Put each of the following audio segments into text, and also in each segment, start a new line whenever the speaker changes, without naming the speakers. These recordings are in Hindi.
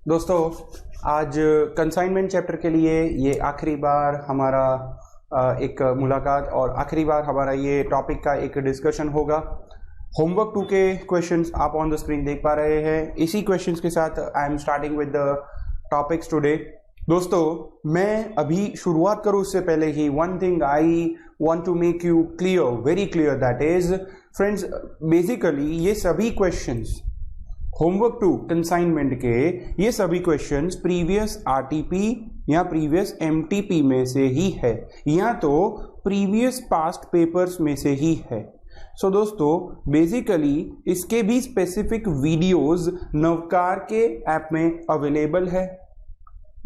दोस्तों, आज कंसाइनमेंट चैप्टर के लिए ये आखिरी बार हमारा एक मुलाकात और आखिरी बार हमारा ये टॉपिक का एक डिस्कशन होगा। होमवर्क 2 के क्वेश्चंस आप ऑन द स्क्रीन देख पा रहे हैं। इसी क्वेश्चंस के साथ I am starting with the topics today. दोस्तों, मैं अभी शुरुआत करूं उससे पहले ही one thing I want to make you clear, very clear, that is friends, basically ये सभी क्वेश्चंस होमवर्क 2 कंसाइनमेंट के ये सभी क्वेश्चंस प्रीवियस आरटीपी या प्रीवियस एमटीपी में से ही है या तो प्रीवियस पास्ट पेपर्स में से ही है। सो दोस्तों, बेसिकली इसके भी स्पेसिफिक वीडियोस नवकार के ऐप में अवेलेबल है,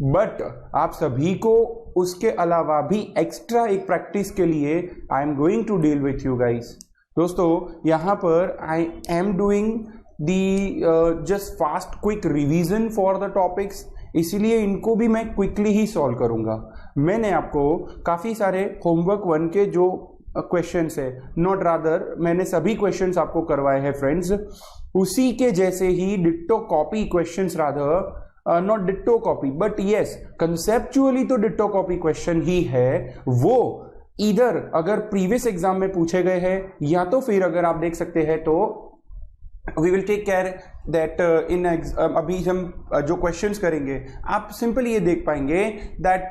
बट आप सभी को उसके अलावा भी एक्स्ट्रा एक प्रैक्टिस के लिए I am going to deal with you guys. दोस्तों, यहाँ पर I am doing the just fast quick revision for the topics, इसीलिए इनको भी मैं क्विकली ही सॉल्व करूंगा। मैंने आपको काफ़ी सारे होमवर्क 1 के जो क्वेश्चंस है, नॉट रादर मैंने सभी क्वेश्चंस आपको करवाए हैं फ्रेंड्स, उसी के जैसे ही ditto copy questions, rather not ditto copy but yes conceptually तो डिट्टो कॉपी क्वेश्चन ही है। वो इधर अगर प्रीवियस एग्जाम में पूछे गए हैं या तो फिर अगर आप देख सकते हैं तो we will take care that in अभी हम जो क्वेश्चंस करेंगे आप सिंपली ये देख पाएंगे that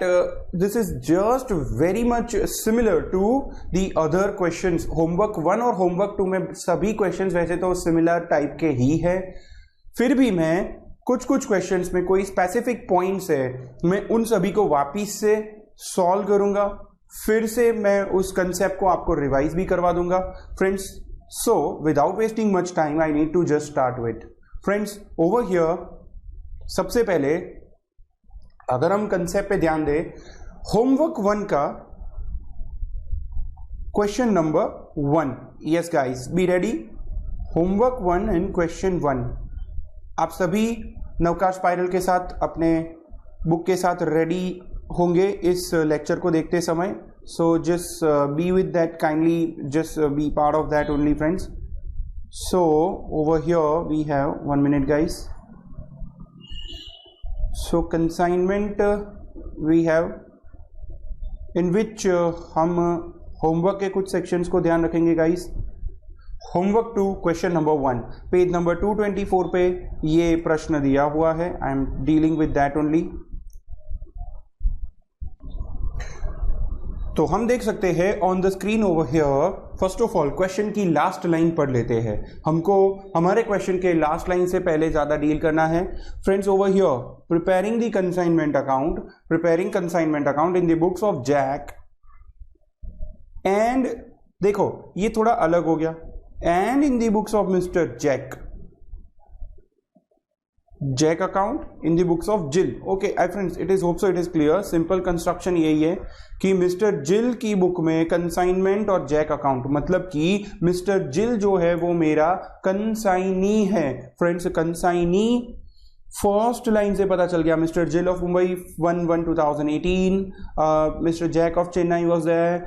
this is just very much similar to the other questions. Homework 1 और होमवर्क 2 में सभी क्वेश्चंस वैसे तो सिमिलर टाइप के ही है, फिर भी मैं कुछ क्वेश्चंस में कोई स्पेसिफिक पॉइंट्स है, मैं उन सभी को वापिस से सॉल्व करूंगा, फिर से मैं उस कंसेप्ट को आपको रिवाइज भी करवा दूंगा friends. So, without wasting much time, I need to just start with. Friends, over here, सबसे पहले अगर हम कंसेप्ट पे ध्यान दें, होमवर्क 1 का question number 1, yes guys, be ready. Homework 1 and question 1, आप सभी नवकार स्पाइरल के साथ अपने बुक के साथ रेडी होंगे इस लेक्चर को देखते समय। So just be with that, kindly just be part of that only friends. So over here we have 1 minute guys. So consignment we have in which हम होमवर्क के कुछ सेक्शंस को ध्यान रखेंगे guys. Homework 2 question number 1 page number 224 पे ये प्रश्न दिया हुआ है, I am dealing with that only. तो हम देख सकते हैं on the screen over here, first of all question की लास्ट लाइन पढ़ लेते हैं। हमको हमारे क्वेश्चन के लास्ट लाइन से पहले ज्यादा डील करना है friends. Over here, preparing consignment account in the books of Jack and, देखो ये थोड़ा अलग हो गया, and in the books of mister Jack account in the books of Jill. Okay I friends, it is hope so it is clear. Simple construction यही है कि मिस्टर जिल की बुक में कंसाइनमेंट और जैक अकाउंट, मतलब कि मिस्टर जिल जो है वो मेरा कंसाइनी है फ्रेंड्स। कंसाइनी फर्स्ट लाइन से पता चल गया, mister Jill of Mumbai 1/1/2018, mister Jack of Chennai was there,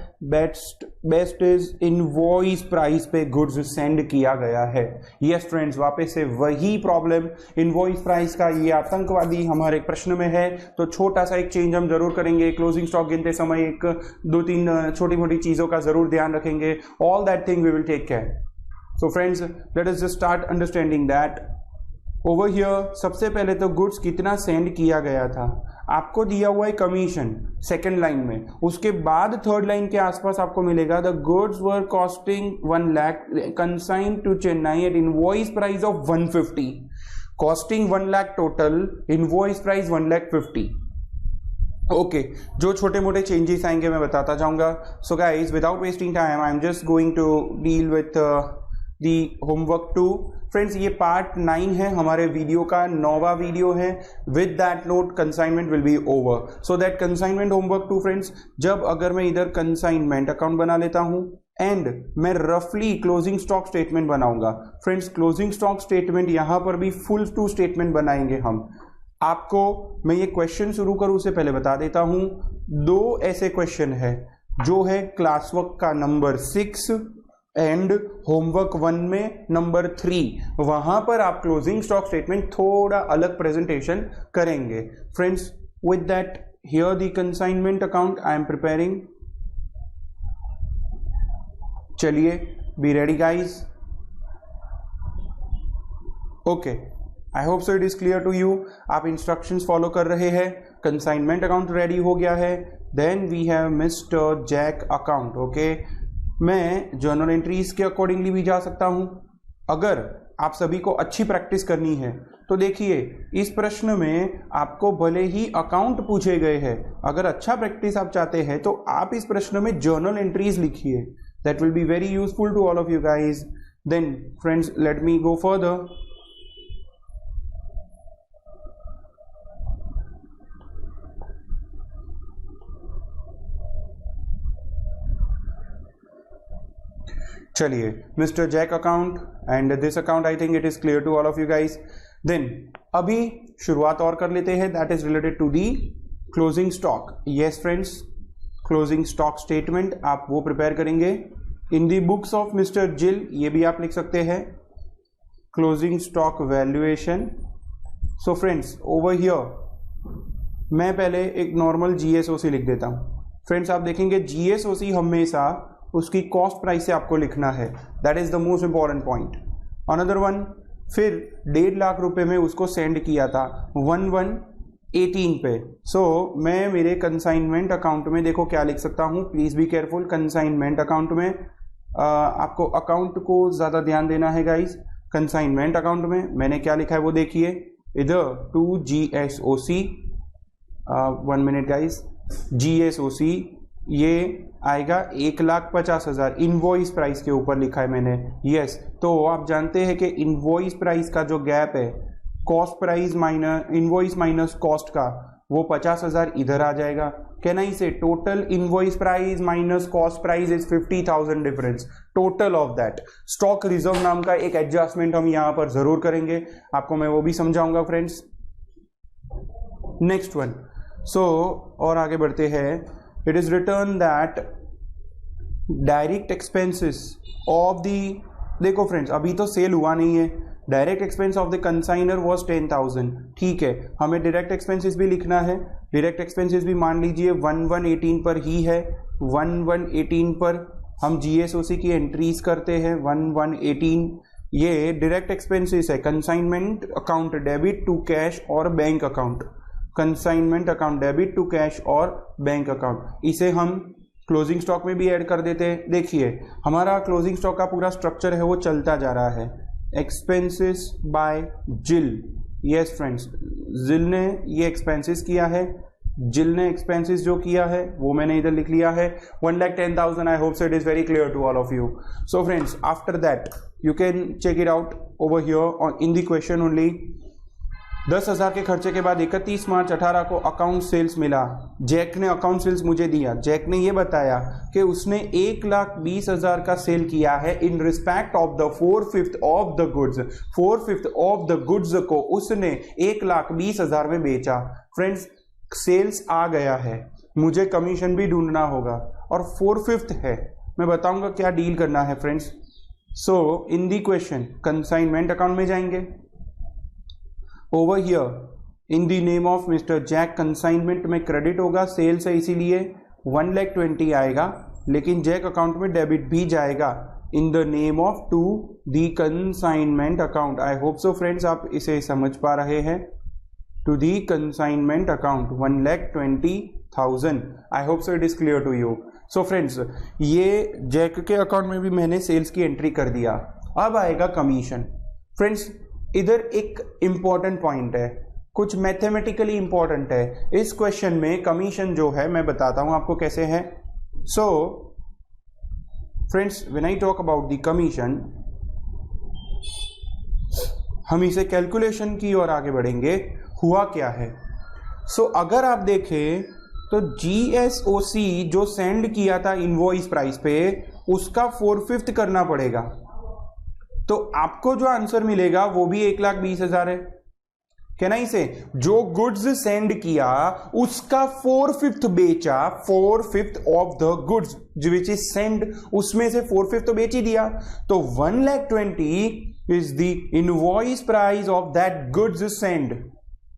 best is invoice price पे गुड्स सेंड किया गया है। यस फ्रेंड्स, वापस से वही प्रॉब्लम, इनवॉइस प्राइस का ये आतंकवादी हमारे प्रश्न में है, तो छोटा सा एक चेंज हम जरूर करेंगे। क्लोजिंग स्टॉक गिनते समय एक 2-3 छोटी मोटी चीजों का जरूर ध्यान रखेंगे। All that thing we will take care. So friends, let us just start understanding that. Over here सबसे पहले तो गुड्स कितना सेंड किया गया था आपको दिया हुआ है कमीशन सेकंड लाइन में, उसके बाद थर्ड लाइन के आसपास आपको मिलेगा the goods were costing 1 lakh consign to Chennai at invoice price of 150, costing 1 lakh total, invoice price 1,50,000। Okay, जो छोटे मोटे चेंजेस आएंगे मैं बताता जाऊंगा। So guys, without wasting time I am just going to deal with the homework 2 friends. ये पार्ट 9 है हमारे वीडियो का, 9वां वीडियो है। With that note consignment will be over, so that consignment homework 2 friends, जब अगर मैं इधर कंसाइनमेंट अकाउंट बना लेता हूं एंड मैं रफली क्लोजिंग स्टॉक स्टेटमेंट बनाऊंगा फ्रेंड्स। क्लोजिंग स्टॉक स्टेटमेंट यहां पर भी फुल टू स्टेटमेंट बनाएंगे हम। आपको मैं ये क्वेश्चन शुरू करूं उससे पहले बता देता हूं, 2 ऐसे क्वेश्चन है जो है क्लास वर्क का नंबर 6 एंड होमवर्क 1 में नंबर 3 वहां पर आप क्लोजिंग स्टॉक स्टेटमेंट थोड़ा अलग प्रेजेंटेशन करेंगे। Friends, with that here the consignment account I am preparing. चलिए, be ready guys. Okay, I hope so it is clear to you. आप इंस्ट्रक्शंस फॉलो कर रहे हैं। कंसाइनमेंट अकाउंट रेडी हो गया है। Then we have mister Jack account. Okay, मैं जर्नल एंट्रीज के अकॉर्डिंगली भी जा सकता हूं। अगर आप सभी को अच्छी प्रैक्टिस करनी है तो देखिए, इस प्रश्न में आपको भले ही अकाउंट पूछे गए हैं, अगर अच्छा प्रैक्टिस आप चाहते हैं तो आप इस प्रश्न में जर्नल एंट्रीज लिखिए। That will be very useful to all of you guys. Then friends, let me go further. चलिए, mister Jack account and this account, I think it is clear to all of you guys. Then अभी शुरुआत और कर लेते हैं, that is related to the closing stock. Yes friends, closing stock statement आप वो प्रिपेयर करेंगे in the books of mister Jill, ये भी आप लिख सकते हैं। Closing stock valuation. So friends, over here मैं पहले एक नॉर्मल जीएसओसी लिख देता हूं। फ्रेंड्स, आप देखेंगे जीएसओसी हमेशा उसकी कॉस्ट प्राइस से आपको लिखना है। That is the most important point. Another one, फिर 1.5 लाख रुपए में उसको सेंड किया था 11/18 पे। सो मैं मेरे कंसाइनमेंट अकाउंट में देखो क्या लिख सकता हूं। Please be careful. Consignment account में आपको अकाउंट को ज्यादा ध्यान देना है गाइज। कंसाइनमेंट अकाउंट में मैंने क्या लिखा है वो देखिए, इधर टू जीएसओसी, 1 मिनट गाइज, जीएसओसी ये आएगा 1,50,000 इनवॉइस प्राइस के ऊपर लिखा है मैंने। यस, तो आप जानते हैं कि इनवॉइस प्राइस का जो गैप है, cost price minus invoice minus cost का, वो 50,000 इधर आ जाएगा। कैन आई से total invoice price minus cost price is 50,000 difference, total of that. Stock reserve नाम का एक एडजस्टमेंट हम यहां पर जरूर करेंगे, आपको मैं वो भी समझाऊंगा फ्रेंड्स। नेक्स्ट वन, सो और आगे बढ़ते हैं। It is written that direct expenses of the, देखो फ्रेंड्स, अभी तो सेल हुआ नहीं है। Direct expense of the consignor was 10,000। ठीक है, हमें डायरेक्ट एक्सपेंसेस भी लिखना है। डायरेक्ट एक्सपेंसेस भी मान लीजिए 11/18 पर ही है। 11/18 पर हम जीएसओसी की एंट्रीज करते हैं। 11/18 ये डायरेक्ट एक्सपेंसेस है। Consignment account debit to cash और bank account, consignment account debit to cash और बैंक अकाउंट, इसे हम क्लोजिंग स्टॉक में भी ऐड कर देते हैं। देखिए, हमारा क्लोजिंग स्टॉक का पूरा स्ट्रक्चर है वो चलता जा रहा है। एक्सपेंसेस बाय जिल। यस फ्रेंड्स, जिल ने ये एक्सपेंसेस किया है। जिल ने एक्सपेंसेस जो किया है वो मैंने इधर लिख लिया है 1,10,000। I hope so it is very clear to all of you. So friends, after that you can check it out over here on in the question only. 10,000 के खर्चे के बाद 31 मार्च 18 को अकाउंट सेल्स मिला। जैक ने अकाउंट सेल्स मुझे दिया। जैक ने ये बताया कि उसने 1,20,000 का सेल किया है in respect of the 4/5 of the goods. 4/5 of the goods को उसने 1,20,000 में बेचा। फ्रेंड्स, सेल्स आ गया है, मुझे कमीशन भी ढूंढना होगा और 4/5 है। मैं बताऊंगा क्या डील करना है friends. So in the question consignment account में जाएंगे। Over here in the name of mister Jack consignment में क्रेडिट होगा, सेल्स है इसीलिए 1,20,000 आएगा, लेकिन जैक अकाउंट में डेबिट भी जाएगा in the name of to the consignment account. I hope so friends आप इसे समझ पा रहे हैं। To the consignment account 1,20,000। I hope so it is clear to you. So friends, ये जैक के अकाउंट में भी मैंने सेल्स की एंट्री कर दिया। अब आएगा कमीशन। फ्रेंड्स, इधर एक इंपॉर्टेंट पॉइंट है, कुछ मैथमेटिकली इंपॉर्टेंट है। इस क्वेश्चन में कमीशन जो है मैं बताता हूं आपको कैसे है। So friends, when I talk about the commission, हम इसे कैलकुलेशन की ओर आगे बढ़ेंगे। हुआ क्या है? सो अगर आप देखें तो जीएसओसी जो सेंड किया था इनवॉइस प्राइस पे, उसका 4/5 करना पड़ेगा। तो आपको जो आंसर मिलेगा वो भी 1,20,000 है। कैन आई से, जो गुड्स सेंड किया उसका 4/5 बेचा, 4/5 of the goods which is send, उसमें से 4/5 तो बेच ही दिया, तो 1,20,000 is the invoice price of that goods send,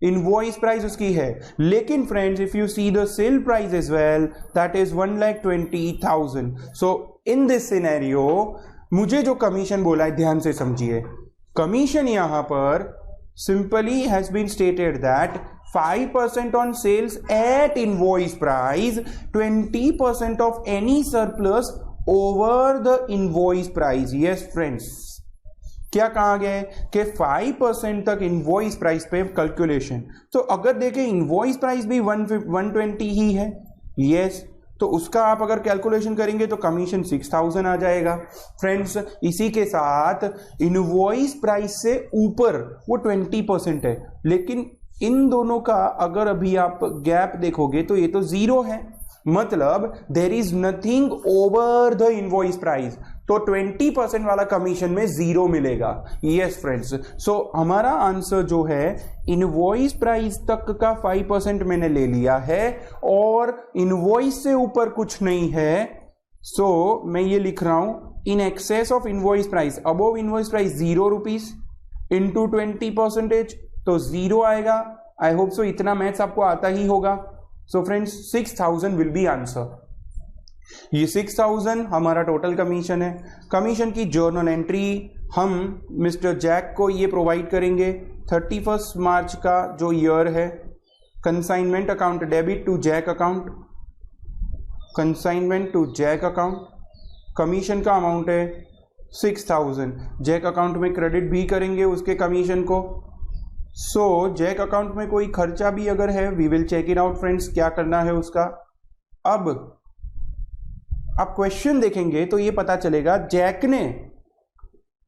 invoice price उसकी है। लेकिन friends if you see the sale price as well that is 1,20,000। So in this scenario मुझे जो कमीशन बोला है ध्यान से समझिए, कमीशन यहां पर simply has been stated that 5% on sales at invoice price, 20% of any surplus over the invoice price। yes friends, क्या कहा गया है कि 5% तक इनवॉइस प्राइस पे कैलकुलेशन। तो अगर देखें इनवॉइस प्राइस भी 120 ही है, यस, तो उसका आप अगर कैलकुलेशन करेंगे तो कमीशन 6,000 आ जाएगा। फ्रेंड्स इसी के साथ इनवॉइस प्राइस से ऊपर वो 20% है, लेकिन इन दोनों का अगर अभी आप गैप देखोगे तो ये तो जीरो है, मतलब there is nothing over the invoice price, तो 20% वाला कमीशन में जीरो मिलेगा। यस फ्रेंड्स, सो हमारा आंसर जो है इनवॉइस प्राइस तक का 5% मैंने ले लिया है और इनवॉइस से ऊपर कुछ नहीं है, सो मैं ये लिख रहा हूं in excess of invoice price, above invoice price 0 rupees into 20%, तो जीरो आएगा। आई होप सो इतना मैथ्स आपको आता ही होगा। So friends 6,000 will be answer. ये 6,000 हमारा टोटल कमीशन है। कमीशन की जर्नल एंट्री हम मिस्टर जैक को ये प्रोवाइड करेंगे 31 मार्च का जो ईयर है। Consignment account debit to Jack account, consignment to Jack account, commission का अमाउंट है 6,000, जैक अकाउंट में क्रेडिट भी करेंगे उसके कमीशन को। सो जैक अकाउंट में कोई खर्चा भी अगर है we will check it out friends, क्या करना है उसका। अब आप क्वेश्चन देखेंगे तो ये पता चलेगा जैक ने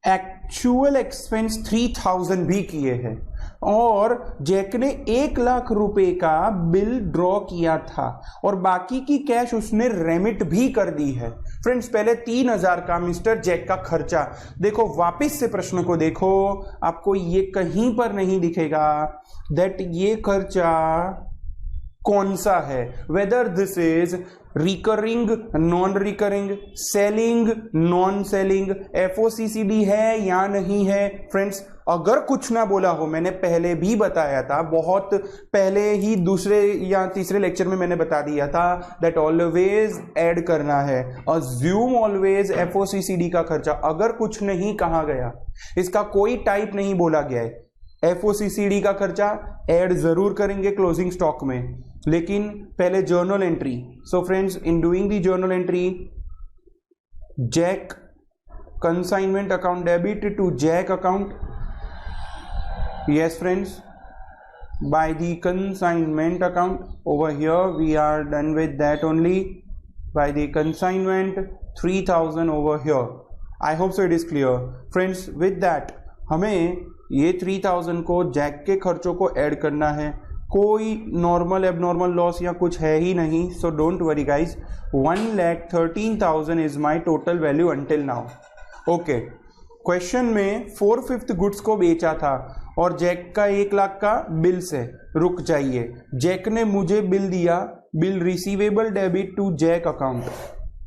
एक्चुअल एक्सपेंस 3,000 भी किए हैं और जैक ने 1,00,000 रुपए का बिल ड्रॉ किया था और बाकी की कैश उसने रेमिट भी कर दी है। फ्रेंड्स पहले 3,000 का मिस्टर जैक का खर्चा देखो, वापस से प्रश्न को देखो, आपको ये कहीं पर नहीं दिखेगा दैट ये खर्चा कौन सा है, whether this is recurring, non recurring, selling, non selling, FOCCD है या नहीं है। फ्रेंड्स अगर कुछ ना बोला हो, मैंने पहले भी बताया था, बहुत पहले ही दूसरे या तीसरे लेक्चर में मैंने बता दिया था दैट ऑलवेज ऐड करना है, अज्यूम ऑलवेज एफओसीसीडी का खर्चा। अगर कुछ नहीं कहा गया, इसका कोई टाइप नहीं बोला गया है, एफओसीसीडी का खर्चा ऐड जरूर करेंगे क्लोजिंग स्टॉक में, लेकिन पहले journal entry. So friends in doing the journal entry, Jack consignment account debit to Jack account, yes friends, by the consignment account over here we are done with that only, by the consignment 3,000 over here. I hope so it is clear friends. With that हमें ये 3,000 को जैक के खर्चों को ऐड करना है, कोई नॉर्मल एबनॉर्मल लॉस या कुछ है ही नहीं, so don't worry guys. 1,13,000 is my total value until now. Okay, question में 4/5 गुड्स को बेचा था और जैक का 1,00,000 का बिल से, रुक जाइए, जैक ने मुझे बिल दिया, bill receivable debit to Jack account,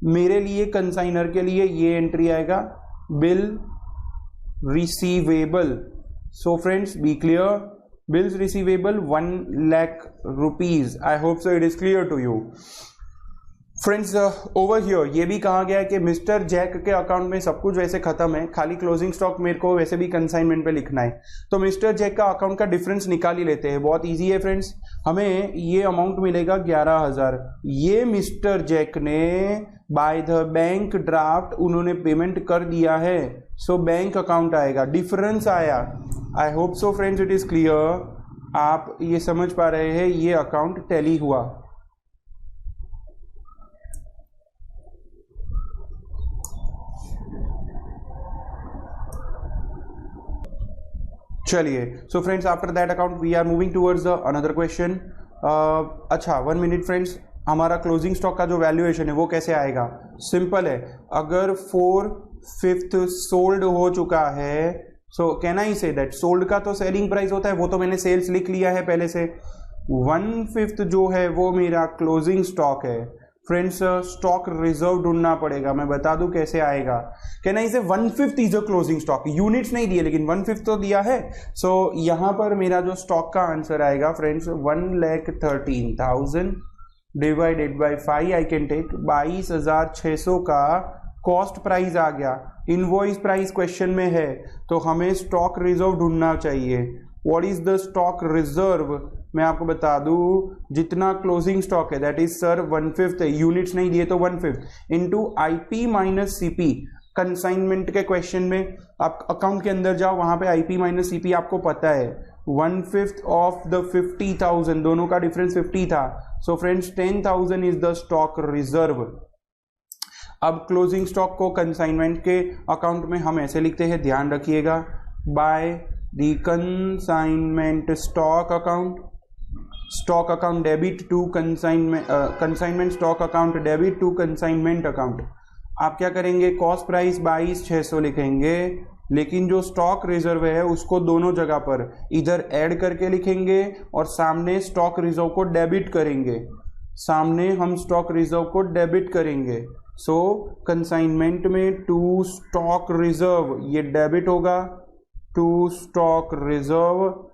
मेरे लिए कंसाइनर के लिए ये एंट्री आएगा bill receivable. So friends be clear, bills receivable 1,00,000 rupees. I hope so it is clear to you friends. Over here ये भी कहा गया है कि मिस्टर जैक के अकाउंट में सब कुछ वैसे खत्म है, खाली क्लोजिंग स्टॉक मेरे को वैसे भी कंसाइनमेंट पे लिखना है, तो मिस्टर जैक का अकाउंट का डिफरेंस निकाल ही लेते हैं। बहुत इजी है फ्रेंड्स, हमें ये अमाउंट मिलेगा 11,000, ये मिस्टर जैक ने बाय द बैंक ड्राफ्ट उन्होंने पेमेंट कर दिया है, सो बैंक अकाउंट आएगा, डिफरेंस आया। आई hope so friends it is clear, आप ये समझ पा रहे हैं, ये अकाउंट टैली हुआ। चलिए, so friends after that account we are moving towards the another question. अच्छा 1 मिनट फ्रेंड्स, हमारा क्लोजिंग स्टॉक का जो वैल्यूएशन है वो कैसे आएगा? सिंपल है, अगर 4/5 सोल्ड हो चुका है, so can I say that sold का तो सेलिंग प्राइस होता है, वो तो मैंने सेल्स लिख लिया है पहले से। 1/5 जो है वो मेरा क्लोजिंग स्टॉक है। फ्रेंड्स स्टॉक रिजर्व ढूंढना पड़ेगा, मैं बता दूं कैसे आएगा। कैन आई से 1/5 is a closing stock, units नहीं दिए लेकिन 1/5 तो दिया है। सो यहां पर मेरा जो स्टॉक का आंसर आएगा friends 1,13,000 divided by 5 I can take 22,600 का कॉस्ट प्राइस आ गया। इनवॉइस प्राइस क्वेश्चन में है तो हमें स्टॉक रिजर्व ढूंढना चाहिए। What is the stock reserve, मैं आपको बता दूं जितना क्लोजिंग स्टॉक है दैट इज सर 1/5 है, यूनिट्स नहीं दिए तो 1/5 into IP minus CP। Consignment के क्वेश्चन में आप अकाउंट के अंदर जाओ, वहां पे IP माइनस CP आपको पता है 1/5 ऑफ द 50,000, दोनों का डिफरेंस 50 था। So friends 10,000 is the stock reserve. अब क्लोजिंग स्टॉक को कंसाइनमेंट के अकाउंट में हम ऐसे लिखते हैं, ध्यान रखिएगा, by the consignment stock account debit to consignment stock account debit to consignment account. आप क्या करेंगे, कॉस्ट प्राइस 22,600 लिखेंगे, लेकिन जो स्टॉक रिजर्व है उसको दोनों जगह पर इधर ऐड करके लिखेंगे और सामने स्टॉक रिजर्व को डेबिट करेंगे, सामने हम स्टॉक रिजर्व को डेबिट करेंगे। सो कंसाइनमेंट में टू स्टॉक रिजर्व ये डेबिट होगा, to stock reserve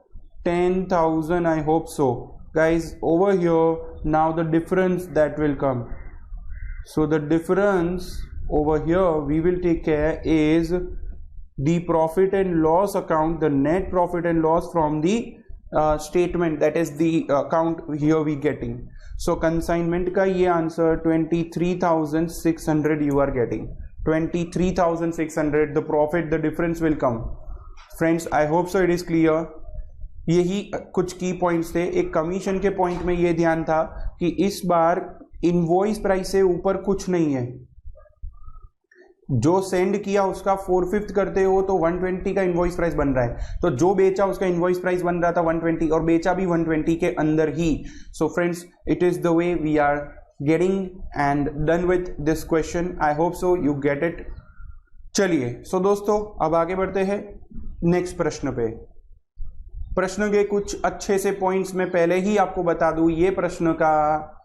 10,000, I hope so guys। over here now the difference that will come, so the difference over here we will take care is the profit and loss account, the net profit and loss from the statement, that is the account here we getting। so consignment का ये answer 23,600 you are getting, 23,600 the profit, the difference will come। friends I hope so it is clear। यही कुछ की पॉइंट्स थे। एक कमीशन के पॉइंट में ये ध्यान था कि इस बार इनवॉइस प्राइस से ऊपर कुछ नहीं है, जो सेंड किया उसका 4/5 करते हो तो 120 का इनवॉइस प्राइस बन रहा है, तो जो बेचा उसका इनवॉइस प्राइस बन रहा था 120 और बेचा भी 120 के अंदर ही। So friends it is the way we are getting and done with this question. I hope so you get it. चलिए सो दोस्तों अब आगे बढ़ते हैं नेक्स्ट प्रश्न पे। प्रश्न के कुछ अच्छे से पॉइंट्स में पहले ही आपको बता दूं, ये प्रश्न का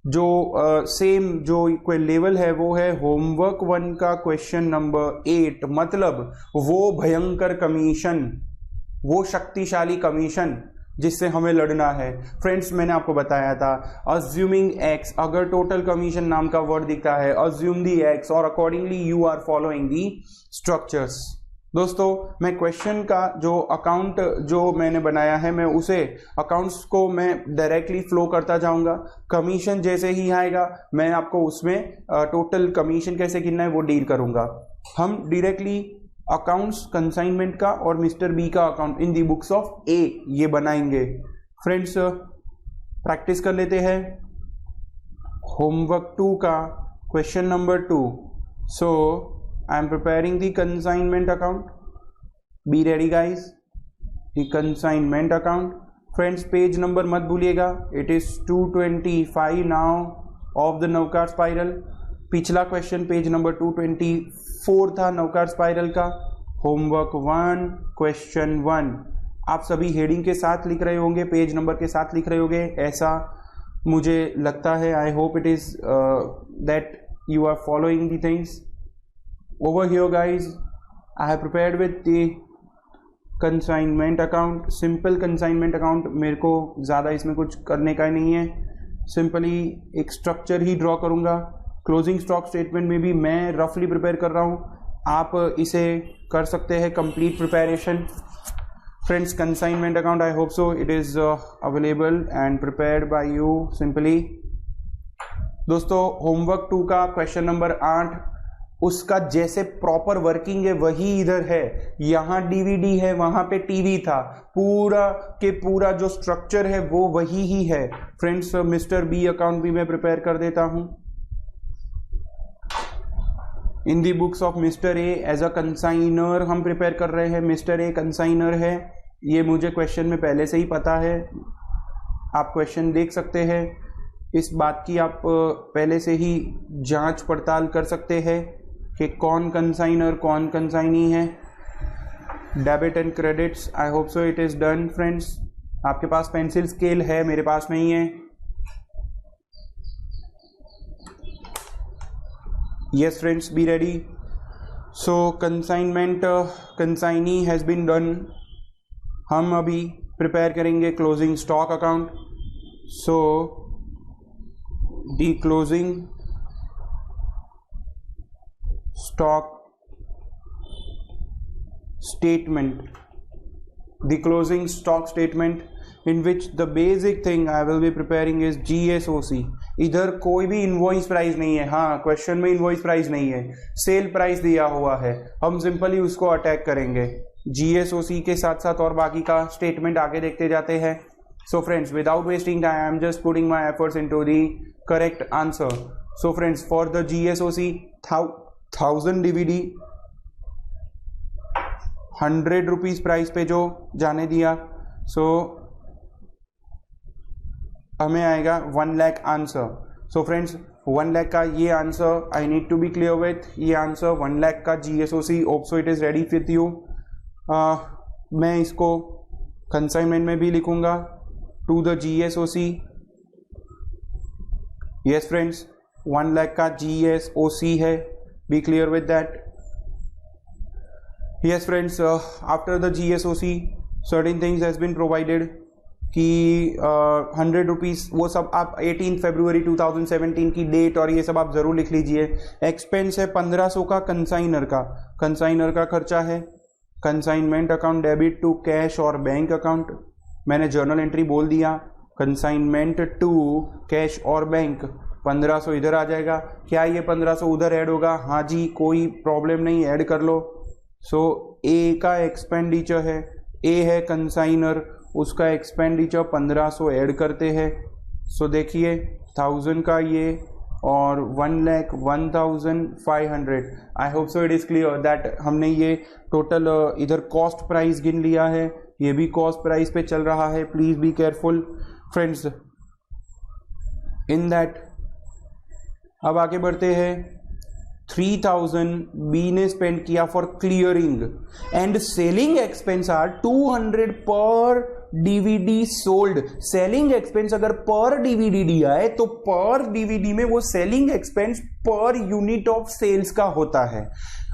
जो सेम जो कोई लेवल है वो है होमवर्क 1 का क्वेश्चन नंबर 8, मतलब वो भयंकर कमीशन, वो शक्तिशाली कमीशन जिससे हमें लड़ना है। फ्रेंड्स मैंने आपको बताया था अज्यूमिंग एक्स, अगर टोटल कमीशन नाम का वर्ड दिखता है अज्यूम दी एक्स और accordingly you are following the structures. दोस्तों मैं क्वेश्चन का जो अकाउंट जो मैंने बनाया है मैं उसे अकाउंट्स को मैं डायरेक्टली फ्लो करता जाऊंगा। कमीशन जैसे ही आएगा मैं आपको उसमें टोटल कमीशन कैसे गिनना है वो डील करूंगा। हम डायरेक्टली अकाउंट्स कंसाइनमेंट का और मिस्टर बी का account in the books of A ये बनाएंगे। फ्रेंड्स प्रैक्टिस कर लेते हैं होमवर्क 2 का question number 2। So I am preparing the consignment account. Be ready guys. The consignment account. Friends page number मत भूलिएगा. It is 225 now of the Navkar spiral. पिछला क्वेश्चन पेज नंबर 224 था नवकार स्पाइरल का। Homework 1 question 1। आप सभी हेडिंग के साथ लिख रहे होंगे, पेज नंबर के साथ लिख रहे होंगे, ऐसा मुझे लगता है। I hope it is that you are following the things. Over here guys, I have prepared with the consignment account, simple consignment account। मेरे को ज़्यादा इसमें कुछ करने का नहीं है, सिंपली एक स्ट्रक्चर ही ड्रॉ करूँगा। क्लोजिंग स्टॉक स्टेटमेंट में भी मैं रफली प्रिपेयर कर रहा हूँ, आप इसे कर सकते हैं complete preparation. Friends consignment account I hope so it is available and prepared by you simply. दोस्तों होमवर्क 2 का क्वेश्चन नंबर 8, उसका जैसे प्रॉपर वर्किंग है वही इधर है। यहाँ डीवीडी है, वहां पे टीवी था, पूरा के पूरा जो स्ट्रक्चर है वो वही ही है। फ्रेंड्स मिस्टर बी अकाउंट भी मैं प्रिपेयर कर देता हूं in the books of mister A as a consignor हम प्रिपेयर कर रहे हैं। मिस्टर ए कंसाइनर है, ये मुझे क्वेश्चन में पहले से ही पता है, आप क्वेश्चन देख सकते हैं, इस बात की आप पहले से ही जांच पड़ताल कर सकते हैं कि कौन कंसाइनर कौन कंसाइनी है। Debit and credits, I hope so it is done friends. आपके पास पेंसिल स्केल है, मेरे पास नहीं है। Yes friends, be ready. So consignment consignee has been done. हम अभी प्रिपेयर करेंगे closing stock account. So the closing stock statement, the closing stock statement in which the basic thing I will be preparing is GSOC। इधर कोई भी इनवॉइस प्राइस नहीं है, हाँ क्वेश्चन में इनवॉइस प्राइस नहीं है, सेल प्राइस दिया हुआ है, हम सिंपली उसको अटैक करेंगे। GSOC के साथ साथ और बाकी का स्टेटमेंट आगे देखते जाते हैं। So friends, without wasting time I am just putting my efforts into the correct answer. So friends, for the GSOC 1000 DVD 100 rupees price पे जो जाने दिया, सो हमें आएगा 1 लाख आंसर। सो फ्रेंड्स, 1 लाख का ये answer I need to be clear with, ये आंसर 1 लाख का GSOC, hope so it is ready with you. मैं इसको कंसाइनमेंट में भी लिखूंगा to the GSOC। Yes friends, 1 lakh का GSOC है, be clear with that. Yes friends, after the GSOC certain things has been provided कि 100 रुपीज़, वो सब आप 18 फरवरी 2017 की डेट और ये सब आप ज़रूर लिख लीजिए। एक्सपेंस है 1500 का कंसाइनर का खर्चा है। Consignment account debit to cash और बैंक अकाउंट, मैंने जर्नल एंट्री बोल दिया। कंसाइनमेंट टू कैश और बैंक 1500 इधर आ जाएगा। क्या ये 1500 उधर ऐड होगा? हाँ जी, कोई प्रॉब्लम नहीं, ऐड कर लो। सो ए का एक्सपेंडिचर है, ए है कंसाइनर, उसका एक्सपेंडिचर 1500 ऐड करते हैं। सो देखिए 1000 का ये और 1,01,500। आई hope so it is clear that हमने ये टोटल इधर कॉस्ट प्राइस गिन लिया है, ये भी कॉस्ट प्राइस पे चल रहा है। Please be careful friends in that. अब आगे बढ़ते हैं। 3000 बी ने स्पेंड किया for clearing and selling expense are 200 per DVD sold. Selling expense अगर पर DVD दिया है तो पर DVD में वो selling expense per unit of sales का होता है।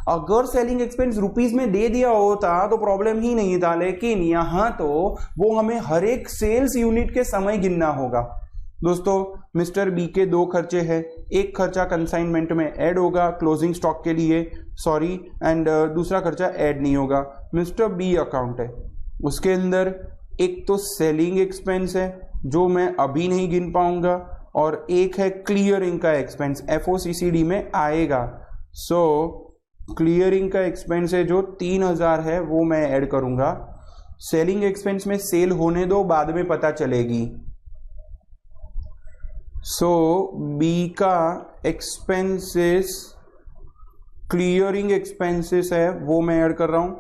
अगर सेलिंग एक्सपेंस रुपीज में दे दिया होता तो प्रॉब्लम ही नहीं था, लेकिन यहां तो वो हमें हर एक सेल्स यूनिट के समय गिनना होगा। दोस्तों, मिस्टर बी के 2 खर्चे हैं, एक खर्चा कंसाइनमेंट में ऐड होगा क्लोजिंग स्टॉक के लिए, सॉरी, एंड दूसरा खर्चा ऐड नहीं होगा। मिस्टर बी अकाउंट है, उसके अंदर एक तो सेलिंग एक्सपेंस है जो मैं अभी नहीं गिन पाऊंगा, और एक है क्लियरिंग का एक्सपेंस, FOCCD में आएगा। सो क्लियरिंग का एक्सपेंस है जो 3000 है, वो मैं ऐड करूंगा। सेलिंग एक्सपेंस में सेल होने दो, बाद में पता चलेगी। सो बी का एक्सपेंसेस, क्लियरिंग एक्सपेंसेस है, वो मैं ऐड कर रहा हूं।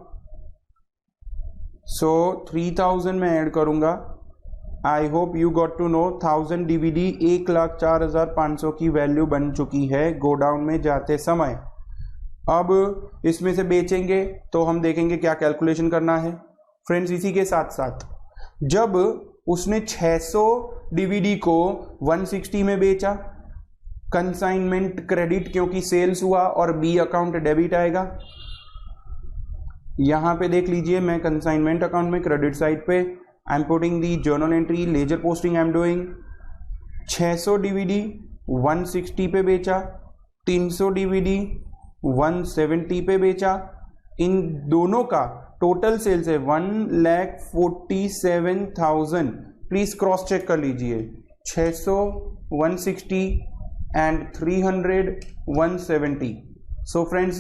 सो 3000 में ऐड करूंगा। I hope you got to know 1000 DVD 1,04,500 की वैल्यू बन चुकी है गोडाउन में जाते समय। अब इसमें से बेचेंगे तो हम देखेंगे क्या कैलकुलेशन करना है फ्रेंड्स। इसी के साथ साथ जब उसने 600 DVD को 160 में बेचा, कंसाइनमेंट क्रेडिट क्योंकि सेल्स हुआ और बी अकाउंट डेबिट आएगा। यहां पे देख लीजिए, मैं कंसाइनमेंट अकाउंट में क्रेडिट साइड पे I am putting the journal entry, ledger posting I am doing. 600 DVD 160 पे बेचा, 300 DVD 170 पे बेचा। इन दोनों का टोटल सेल्स है 1,47,000। प्लीज क्रॉस चेक कर लीजिए, 600 160 and 300 170। So friends,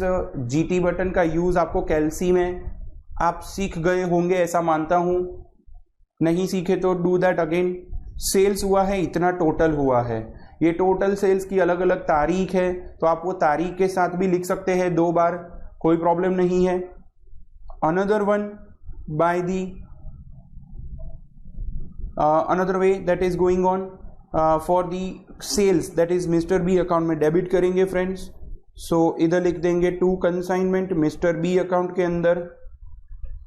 GT button का यूज आपको कैल्सी में आप सीख गए होंगे ऐसा मानता हूं, नहीं सीखे तो डू दैट अगेन। सेल्स हुआ है इतना, टोटल हुआ है, ये टोटल सेल्स की अलग अलग तारीख है, तो आप वो तारीख के साथ भी लिख सकते हैं 2 बार, कोई प्रॉब्लम नहीं है। Another one by the another way that is going on for the sales, that is Mr. B account में डेबिट करेंगे फ्रेंड्स। सो इधर लिख देंगे to consignment mister B account के अंदर,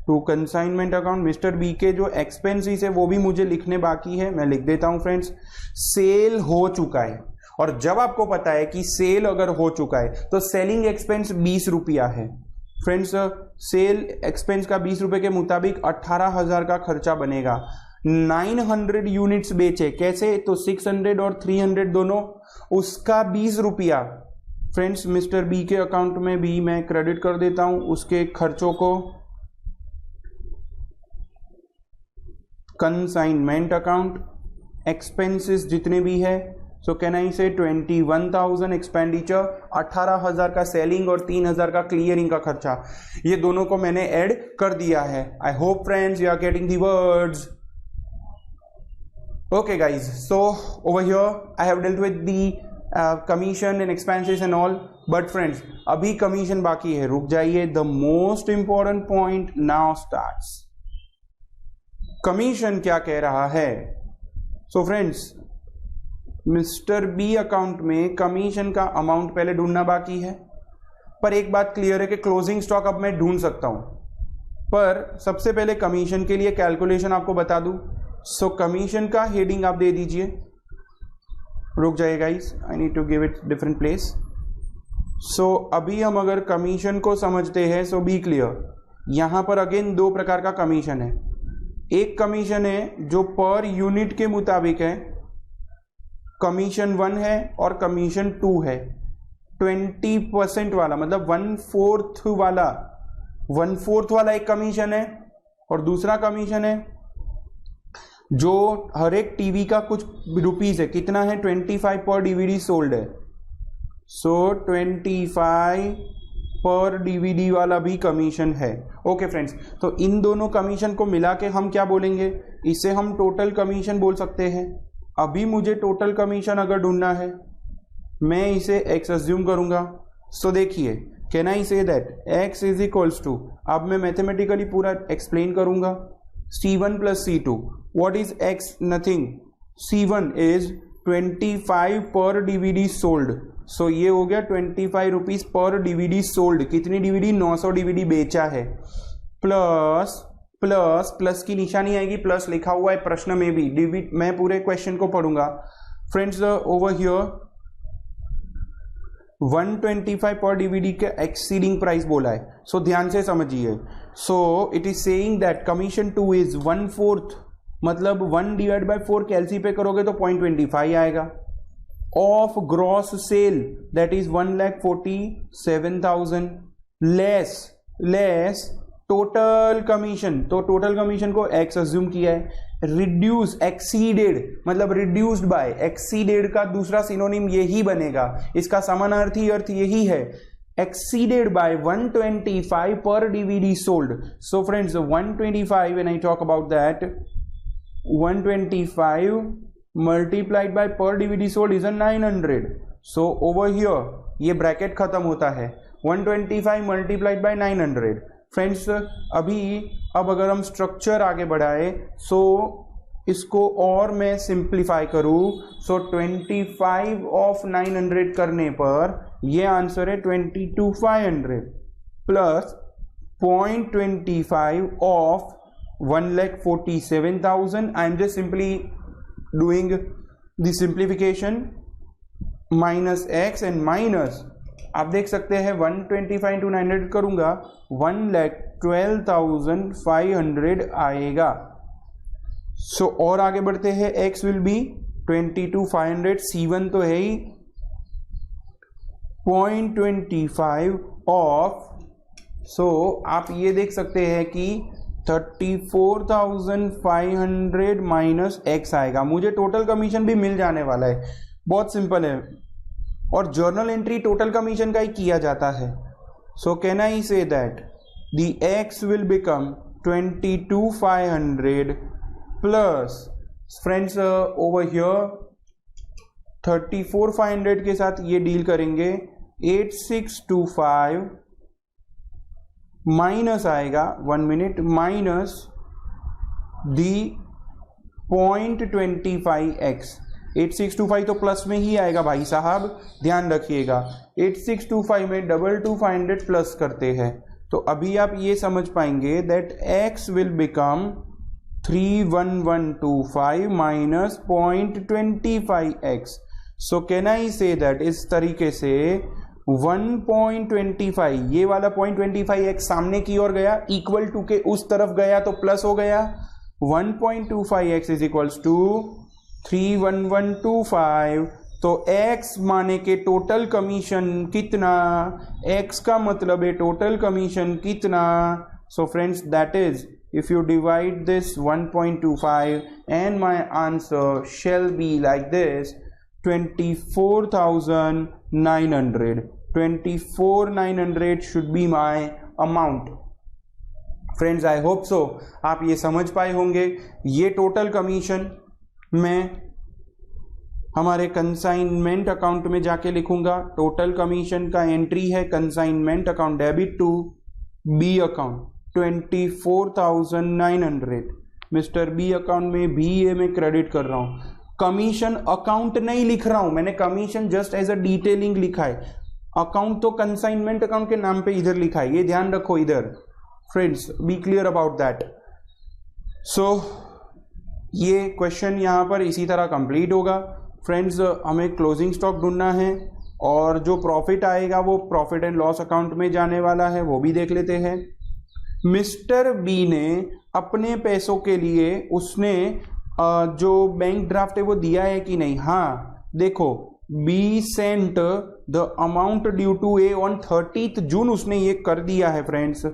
to consignment account. Mister B के जो एक्सपेंसेस है वो भी मुझे लिखने बाकी है, मैं लिख देता हूं फ्रेंड्स। सेल हो चुका है, और जब आपको पता है कि सेल अगर हो चुका है तो सेलिंग एक्सपेंस 20 रुपया है फ्रेंड्स। सेल एक्सपेंस का 20 रुपए के मुताबिक 18,000 का खर्चा बनेगा। 900 यूनिट्स बेचे, कैसे? तो 600 और 300 दोनों, उसका 20 रुपया फ्रेंड्स मिस्टर बी के अकाउंट में भी मैं क्रेडिट कर देता हूं, उसके खर्चों को कंसाइनमेंट अकाउंट। एक्सपेंसेस जितने भी है, सो कैन आई से 21,000 एक्सपेंडिचर, 18,000 का सेलिंग और 3,000 का क्लियरिंग का खर्चा, ये दोनों को मैंने ऐड कर दिया है। I hope friends you are getting the words. Okay guys, so over here I have dealt with the commission and expenses and all, but friends अभी कमीशन बाकी है, रुक जाइए। The most important point now starts. Commission क्या कह रहा है? So friends mister B account में कमीशन का अमाउंट पहले ढूंढना बाकी है, पर एक बात क्लियर है कि क्लोजिंग स्टॉक अब मैं ढूंढ सकता हूं, पर सबसे पहले कमीशन के लिए कैलकुलेशन आपको बता दूं। सो कमीशन का हेडिंग आप दे दीजिए, रुक जाइए guys, I need to give it different place. So अभी हम अगर कमीशन को समझते हैं, सो बी क्लियर, यहां पर अगेन दो प्रकार का कमीशन है। एक कमीशन है जो पर यूनिट के मुताबिक है, कमीशन 1 है और कमीशन 2 है। 20% वाला मतलब 1/4 वाला एक कमीशन है, और दूसरा कमीशन है जो हर एक टीवी का कुछ रुपीस है, कितना है? 25 पर डीवीडी सोल्ड है। सो 25 पर डीवीडी वाला भी कमीशन है। ओके फ्रेंड्स, तो इन दोनों कमीशन को मिला के हम क्या बोलेंगे? इसे हम टोटल कमीशन बोल सकते हैं। अभी मुझे टोटल कमीशन अगर ढूंढना है, मैं इसे x अज्यूम करूंगा। सो देखिए, can I say that x is equals to, अब मैं मैथमेटिकली पूरा एक्सप्लेन करूंगा, C1 plus C2। What is x? Nothing. C1 is 25 per DVD sold. सो ये हो गया 25 रुपीज पर डीवीडी सोल्ड। कितनी डीवीडी? 900 डीवीडी बेचा है। प्लस प्लस प्लस की निशानी आएगी, प्लस लिखा हुआ है प्रश्न में भी। डीवीडी, मैं पूरे क्वेश्चन को पढ़ूंगा friends. Over here 125 per DVD के एक्सीडिंग प्राइस बोला है, सो ध्यान से समझिए। So it is saying that commission 2 is 1/4, मतलब 1/4 कैलसी पे करोगे तो 0.25 आएगा, of gross sale that is 1,47,000 less total commission. तो टोटल कमीशन को x अज्यूम किया है। रिड्यूस, एक्सीडेड मतलब रिड्यूस्ड बाय, एक्सीडेड का दूसरा सिनोनिम यही बनेगा, इसका समानार्थी अर्थ यही है, exceeded by 125 per DVD sold. So friends 125, when I talk about that, 125 multiplied by per DVD sold is 900। So over here ये ब्रैकेट खत्म होता है, 125 मल्टीप्लाइड बाय 900। फ्रेंड्स अब अगर हम स्ट्रक्चर आगे बढ़ाए, सो इसको और मैं सिंप्लीफाई करूं, सो 25 ऑफ 900 करने पर ये आंसर है 22,500 plus 0.25 of 1,47,000। I am just simply doing the simplification, minus x and minus, आप देख सकते हैं 125 into 900 करूंगा, 1,12,500 आएगा। सो और आगे बढ़ते हैं, x विल बी 22,500, C1 तो है ही, 0.25 ऑफ, सो आप ये देख सकते हैं कि 34,500 माइनस x आएगा। मुझे टोटल कमीशन भी मिल जाने वाला है, बहुत सिंपल है, और जर्नल एंट्री टोटल कमीशन का ही किया जाता है। So can I say that the x will become 22,500 plus, friends over here 34,500 के साथ ये डील करेंगे, 8,625 माइनस आएगा, 1 मिनट, माइनस दी 0.25x। 8625 तो प्लस में ही आएगा भाई साहब, ध्यान रखिएगा। 8625 में 22,500 प्लस करते हैं, तो अभी आप ये समझ पाएंगे that x will become 31125 minus 0.25x. So can I say that इस तरीके से 1.25 ये वाला 0.25x सामने की ओर गया, इक्वल टू के उस तरफ गया तो प्लस हो गया. 1.25x is equals to 31125. तो x माने के टोटल कमीशन कितना, x का मतलब है टोटल कमीशन कितना. So friends that is if you divide this 1.25 and my answer shall be like this 24,900. 24,900 should be my amount. Friends I hope सो आप ये समझ पाए होंगे. ये टोटल कमीशन मैं हमारे कंसाइनमेंट अकाउंट में जाके लिखूंगा. टोटल कमीशन का एंट्री है consignment account debit to B account 24,900. Mister B account में भी ये मैं क्रेडिट कर रहा हूं. कमीशन अकाउंट नहीं लिख रहा हूं मैंने, commission just as a detailing लिखा है. अकाउंट तो कंसाइनमेंट अकाउंट के नाम पे इधर लिखा है, ये ध्यान रखो इधर. Friends be clear about that. So ये क्वेश्चन यहां पर इसी तरह कंप्लीट होगा. फ्रेंड्स हमें क्लोजिंग स्टॉक ढूंढना है और जो प्रॉफिट आएगा वो प्रॉफिट एंड लॉस अकाउंट में जाने वाला है, वो भी देख लेते हैं. मिस्टर बी ने अपने पैसों के लिए उसने जो बैंक ड्राफ्ट है वो दिया है कि नहीं. हाँ देखो, B sent the amount due to A on 30th June उसने ये कर दिया है फ्रेंड्स.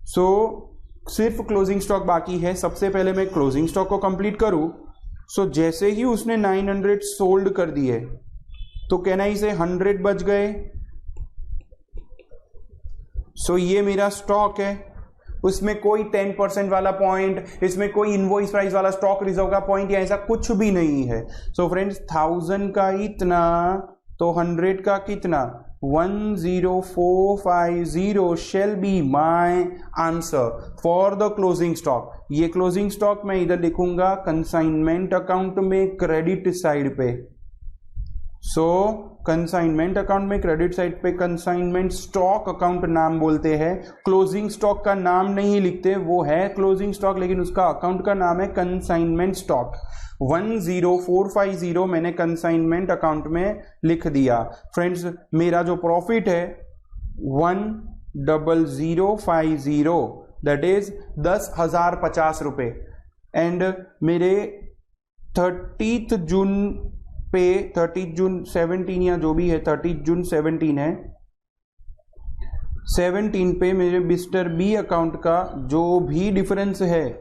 सो सिर्फ क्लोजिंग स्टॉक बाकी है. सबसे पहले मैं क्लोजिंग स्टॉक को कंप्लीट करूं. सो जैसे ही उसने 900 सोल्ड कर दिए तो कहना ही से 100 बच गए. सो ये मेरा स्टॉक है, उसमें कोई 10% वाला पॉइंट, इसमें कोई इनवॉइस प्राइस वाला स्टॉक रिजर्व का पॉइंट या ऐसा कुछ भी नहीं है. सो फ्रेंड्स 1000 का इतना तो 100 का कितना 10450 shall be my answer for the closing stock. ये क्लोजिंग स्टॉक मैं इधर लिखूंगा कंसाइनमेंट अकाउंट में क्रेडिट साइड पे. सो कंसाइनमेंट अकाउंट में क्रेडिट साइड पे कंसाइनमेंट स्टॉक अकाउंट नाम बोलते हैं. क्लोजिंग स्टॉक का नाम नहीं लिखते, वो है क्लोजिंग स्टॉक लेकिन उसका अकाउंट का नाम है कंसाइनमेंट स्टॉक. 10450 मैंने कंसाइनमेंट अकाउंट में लिख दिया. फ्रेंड्स मेरा जो प्रॉफिट है 10050 दैट इज 10,050 रुपए. एंड मेरे 30th जून पे 30 जून 17 या जो भी है 30 जून 17 है, 17 पे मेरे मिस्टर बी अकाउंट का जो भी डिफरेंस है,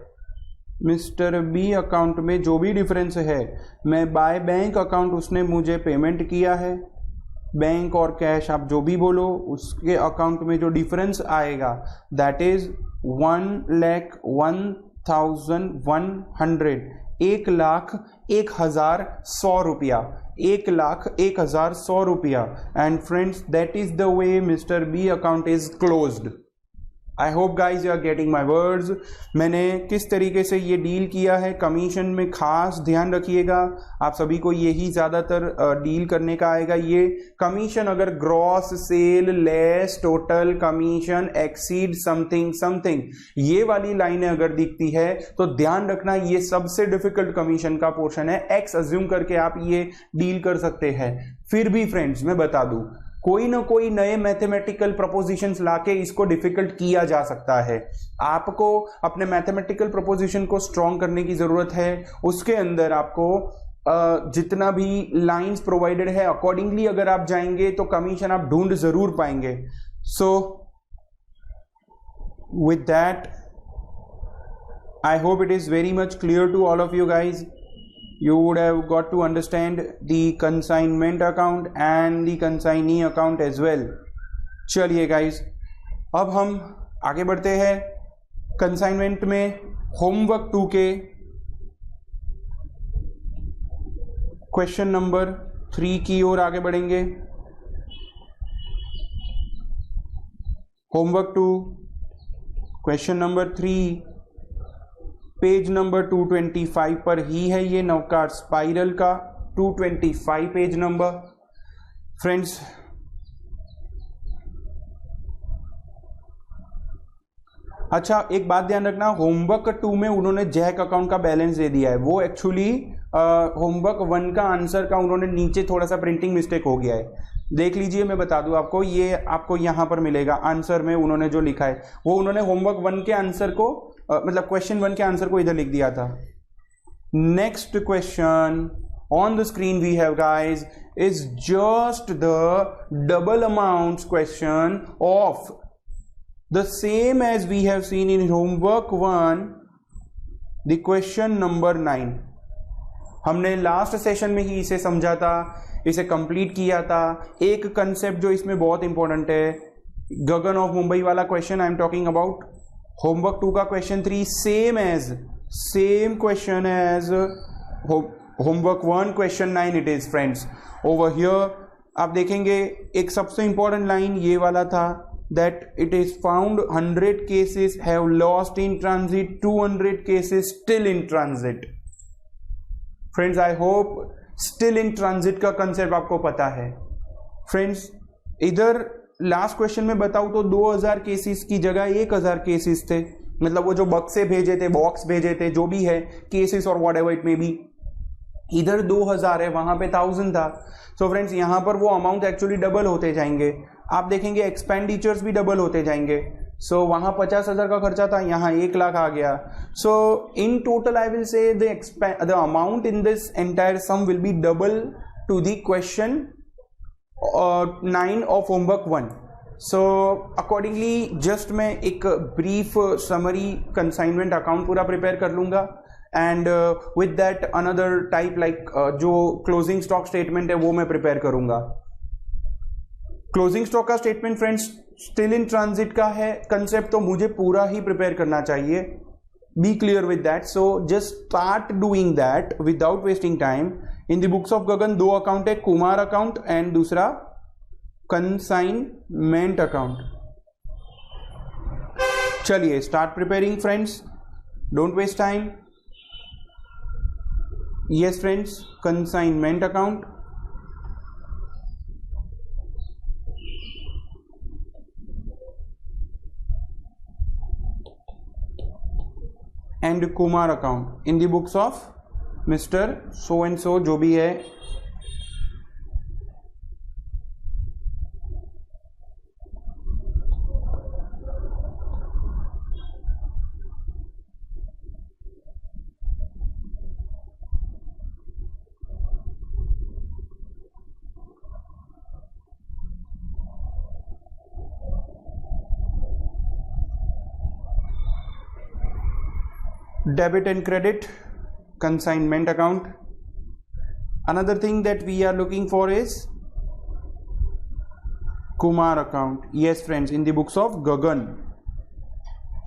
मिस्टर बी अकाउंट में जो भी डिफरेंस है, मैं बाय बैंक अकाउंट उसने मुझे पेमेंट किया है. बैंक और कैश आप जो भी बोलो, उसके अकाउंट में जो डिफरेंस आएगा दैट इज 1,01,100. 1,01,100 रुपया. 1,01,100 रुपया. And friends that is the way mister B account is closed. I hope guys you are getting my words. मैंने किस तरीके से ये डील किया है, कमीशन में खास ध्यान रखिएगा. आप सभी को यही ज़्यादातर डील करने का आएगा. ये कमीशन अगर gross sale less total commission exceed something something ये वाली लाइनें अगर दिखती है तो ध्यान रखना ये सबसे डिफिकल्ट कमीशन का पोर्शन है. एक्स अज्यूम करके आप ये डील कर सकते हैं. फिर भी फ्रेंड्स मैं बता दूं, कोई ना कोई नए मैथमेटिकल प्रोपोजिशंस लाके इसको डिफिकल्ट किया जा सकता है. आपको अपने मैथमेटिकल प्रोपोजिशन को स्ट्रॉन्ग करने की जरूरत है. उसके अंदर आपको जितना भी लाइंस प्रोवाइडेड है अकॉर्डिंगली अगर आप जाएंगे तो कमीशन आप ढूंढ जरूर पाएंगे. So with that I hope it is very much clear to all of you guys. You would have got to understand the consignment account and the consignee account as well. चलिए guys, अब हम आगे बढ़ते हैं. कंसाइनमेंट में होमवर्क 2 के क्वेश्चन नंबर 3 की ओर आगे बढ़ेंगे. Homework 2 question number 3 page number 225 पर ही है. ये नवकार्ड स्पाइरल का 225 पेज नंबर. फ्रेंड्स अच्छा, एक बात ध्यान रखना, होमवर्क 2 में उन्होंने जैक अकाउंट का बैलेंस दे दिया है, वो एक्चुअली होमवर्क 1 का आंसर का उन्होंने नीचे थोड़ा सा प्रिंटिंग मिस्टेक हो गया है, देख लीजिए, मैं बता दूं आपको, ये आपको यहां पर मिलेगा आंसर में उन्होंने जो लिखा है, वो उन्होंने होमवर्क 1 के आंसर को मतलब क्वेश्चन 1 के आंसर को इधर लिख दिया था। Next question on the screen we have guys is just the double amount question of the same as we have seen in homework 1, the question number 9। हमने लास्ट सेशन में ही इसे समझा था, इसे कंप्लीट किया था। एक कंसेप्ट जो इसमें बहुत इंपॉर्टेंट है, गगन ऑफ मुंबई वाला question I am talking about, homework 2 का question 3 same question as homework 1 question 9 it is friends. Over here आप देखेंगे एक सबसे इंपॉर्टेंट लाइन ये वाला था, that it is found 100 cases have lost in transit, 200 cases still in transit। Friends, I hope still in transit का कंसेप्ट आपको पता है। फ्रेंड्स, इधर लास्ट क्वेश्चन में बताऊं तो 2000 केसेस की जगह 1000 केसेस थे, मतलब वो जो बक्से भेजे थे, बॉक्स भेजे थे, जो भी है केसेस और वॉट एवर इट में बी, इधर 2000 है, वहां पे 1000 था। सो फ्रेंड्स, यहां पर वो अमाउंट एक्चुअली डबल होते जाएंगे, आप देखेंगे एक्सपेंडिचर्स भी डबल होते जाएंगे। सो वहां 50,000 का खर्चा था, यहाँ 1 लाख आ गया। So in total I will say the amount in this entire sum will be double to the question 9 of homework 1। So accordingly just मैं एक ब्रीफ समरी कंसाइनमेंट अकाउंट पूरा प्रिपेयर कर लूंगा, and with that another type like जो क्लोजिंग स्टॉक स्टेटमेंट है वो मैं प्रिपेयर करूंगा। क्लोजिंग स्टॉक का statement friends still in transit का है कंसेप्ट, तो मुझे पूरा ही प्रिपेयर करना चाहिए, be clear with that. So just start doing that without wasting time. In the books of Gagan 2 account है, कुमार अकाउंट एंड दूसरा कंसाइनमेंट अकाउंट। चलिए start preparing friends, don't waste time. Yes friends, consignment account, and Kumar account in the books of mister so and so, जो भी है। Debit and credit, consignment account. Another thing that we are looking for is Kumar account. Yes friends, in the books of Gagan.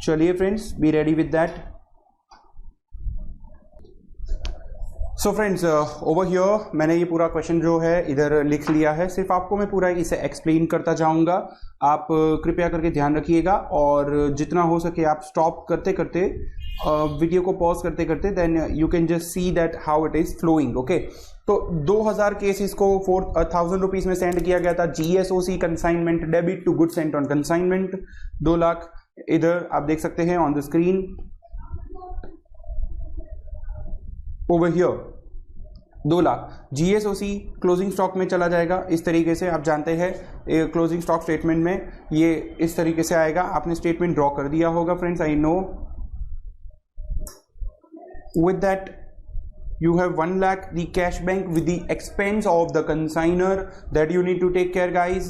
चलिए friends, be ready with that. So friends, over here मैंने ये पूरा क्वेश्चन जो है इधर लिख लिया है, सिर्फ आपको मैं पूरा इसे एक्सप्लेन करता जाऊंगा। आप कृपया करके ध्यान रखिएगा, और जितना हो सके आप स्टॉप करते करते वीडियो को पॉज करते करते then you can just see that how it is flowing. Okay, तो 2000 केसेस को 4000 रुपीज में सेंड किया गया था। GSOC consignment debit to goods sent on consignment 2 lakh, इधर आप देख सकते हैं on the screen. Over here 2 lakh GSOC closing stock में चला जाएगा। इस तरीके से आप जानते हैं क्लोजिंग स्टॉक स्टेटमेंट में ये इस तरीके से आएगा। आपने स्टेटमेंट ड्रॉ कर दिया होगा friends, I know. With that you have 1 lakh the cash bank with the expense of the consignor that you need to take care guys.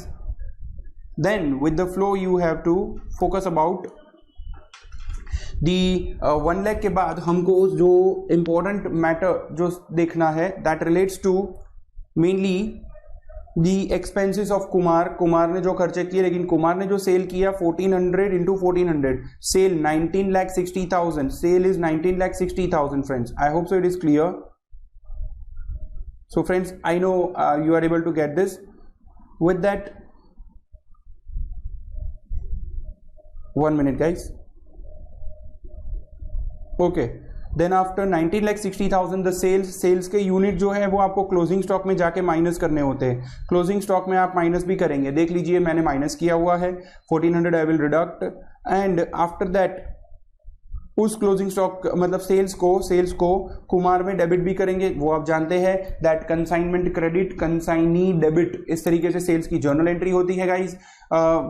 Then with the flow you have to focus about the 1 lakh के बाद हमको जो important matter जो देखना है that relates to mainly the expenses of Kumar. Kumar ने जो खर्चे किए, लेकिन कुमार ने जो सेल किया 1400 into 1400, sale 19,60,000, sale is 19,60,000 friends. I hope so it is clear. So friends, I know you are able to get this. With that, 1 minute guys. Okay, then after 19,60,000 the sales के यूनिट जो है वो आपको क्लोजिंग स्टॉक में जाके माइनस करने होते हैं। क्लोजिंग स्टॉक में आप माइनस भी करेंगे, देख लीजिए मैंने माइनस किया हुआ है 1400 I will deduct and after that उस क्लोजिंग स्टॉक मतलब सेल्स को कुमार में डेबिट भी करेंगे। वो आप जानते हैं that consignment credit consignee debit, इस तरीके से सेल्स की जर्नल एंट्री होती है guys.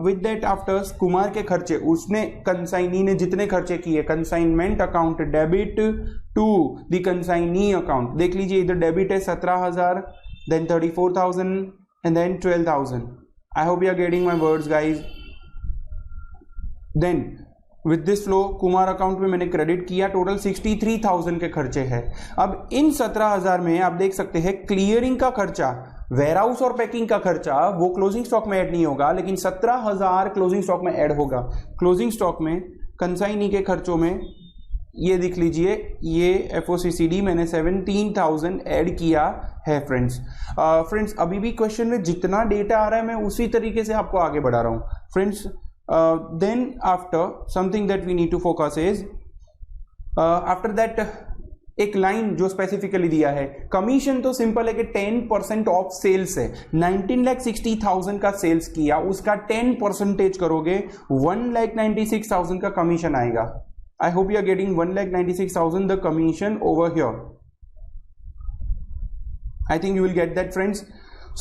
With that after Kumar के खर्चे, उसने कंसाइनी ने जितने खर्चे किए, consignment account debit to the consignee account. देख लीजिए इधर डेबिट है 17,000, then 34,000 and then 12,000। I hope you are getting my words guys. Then with this flow Kumar account में मैंने क्रेडिट किया, टोटल 63,000 के खर्चे हैं। अब इन 17,000 में आप देख सकते हैं क्लियरिंग का खर्चा, वेयरहाउस और पैकिंग का खर्चा वो क्लोजिंग स्टॉक में ऐड नहीं होगा, लेकिन 17,000 क्लोजिंग स्टॉक में ऐड होगा। क्लोजिंग स्टॉक में कंसाइनी के खर्चों में ये देख लीजिए, ये FOCCD मैंने 17,000 ऐड किया है फ्रेंड्स। फ्रेंड्स अभी भी क्वेश्चन में जितना डेटा आ रहा है मैं उसी तरीके से आपको आगे बढ़ा रहा हूं friends. Then after something that we need to focus is after that एक लाइन जो स्पेसिफिकली दिया है, कमीशन तो सिंपल है कि 10% ऑफ सेल्स है। 19,60,000 का सेल्स किया, उसका 10% करोगे 1,96,000 का कमीशन आएगा। I hope you are getting 1,96,000 the commission over here. I think you will get that friends.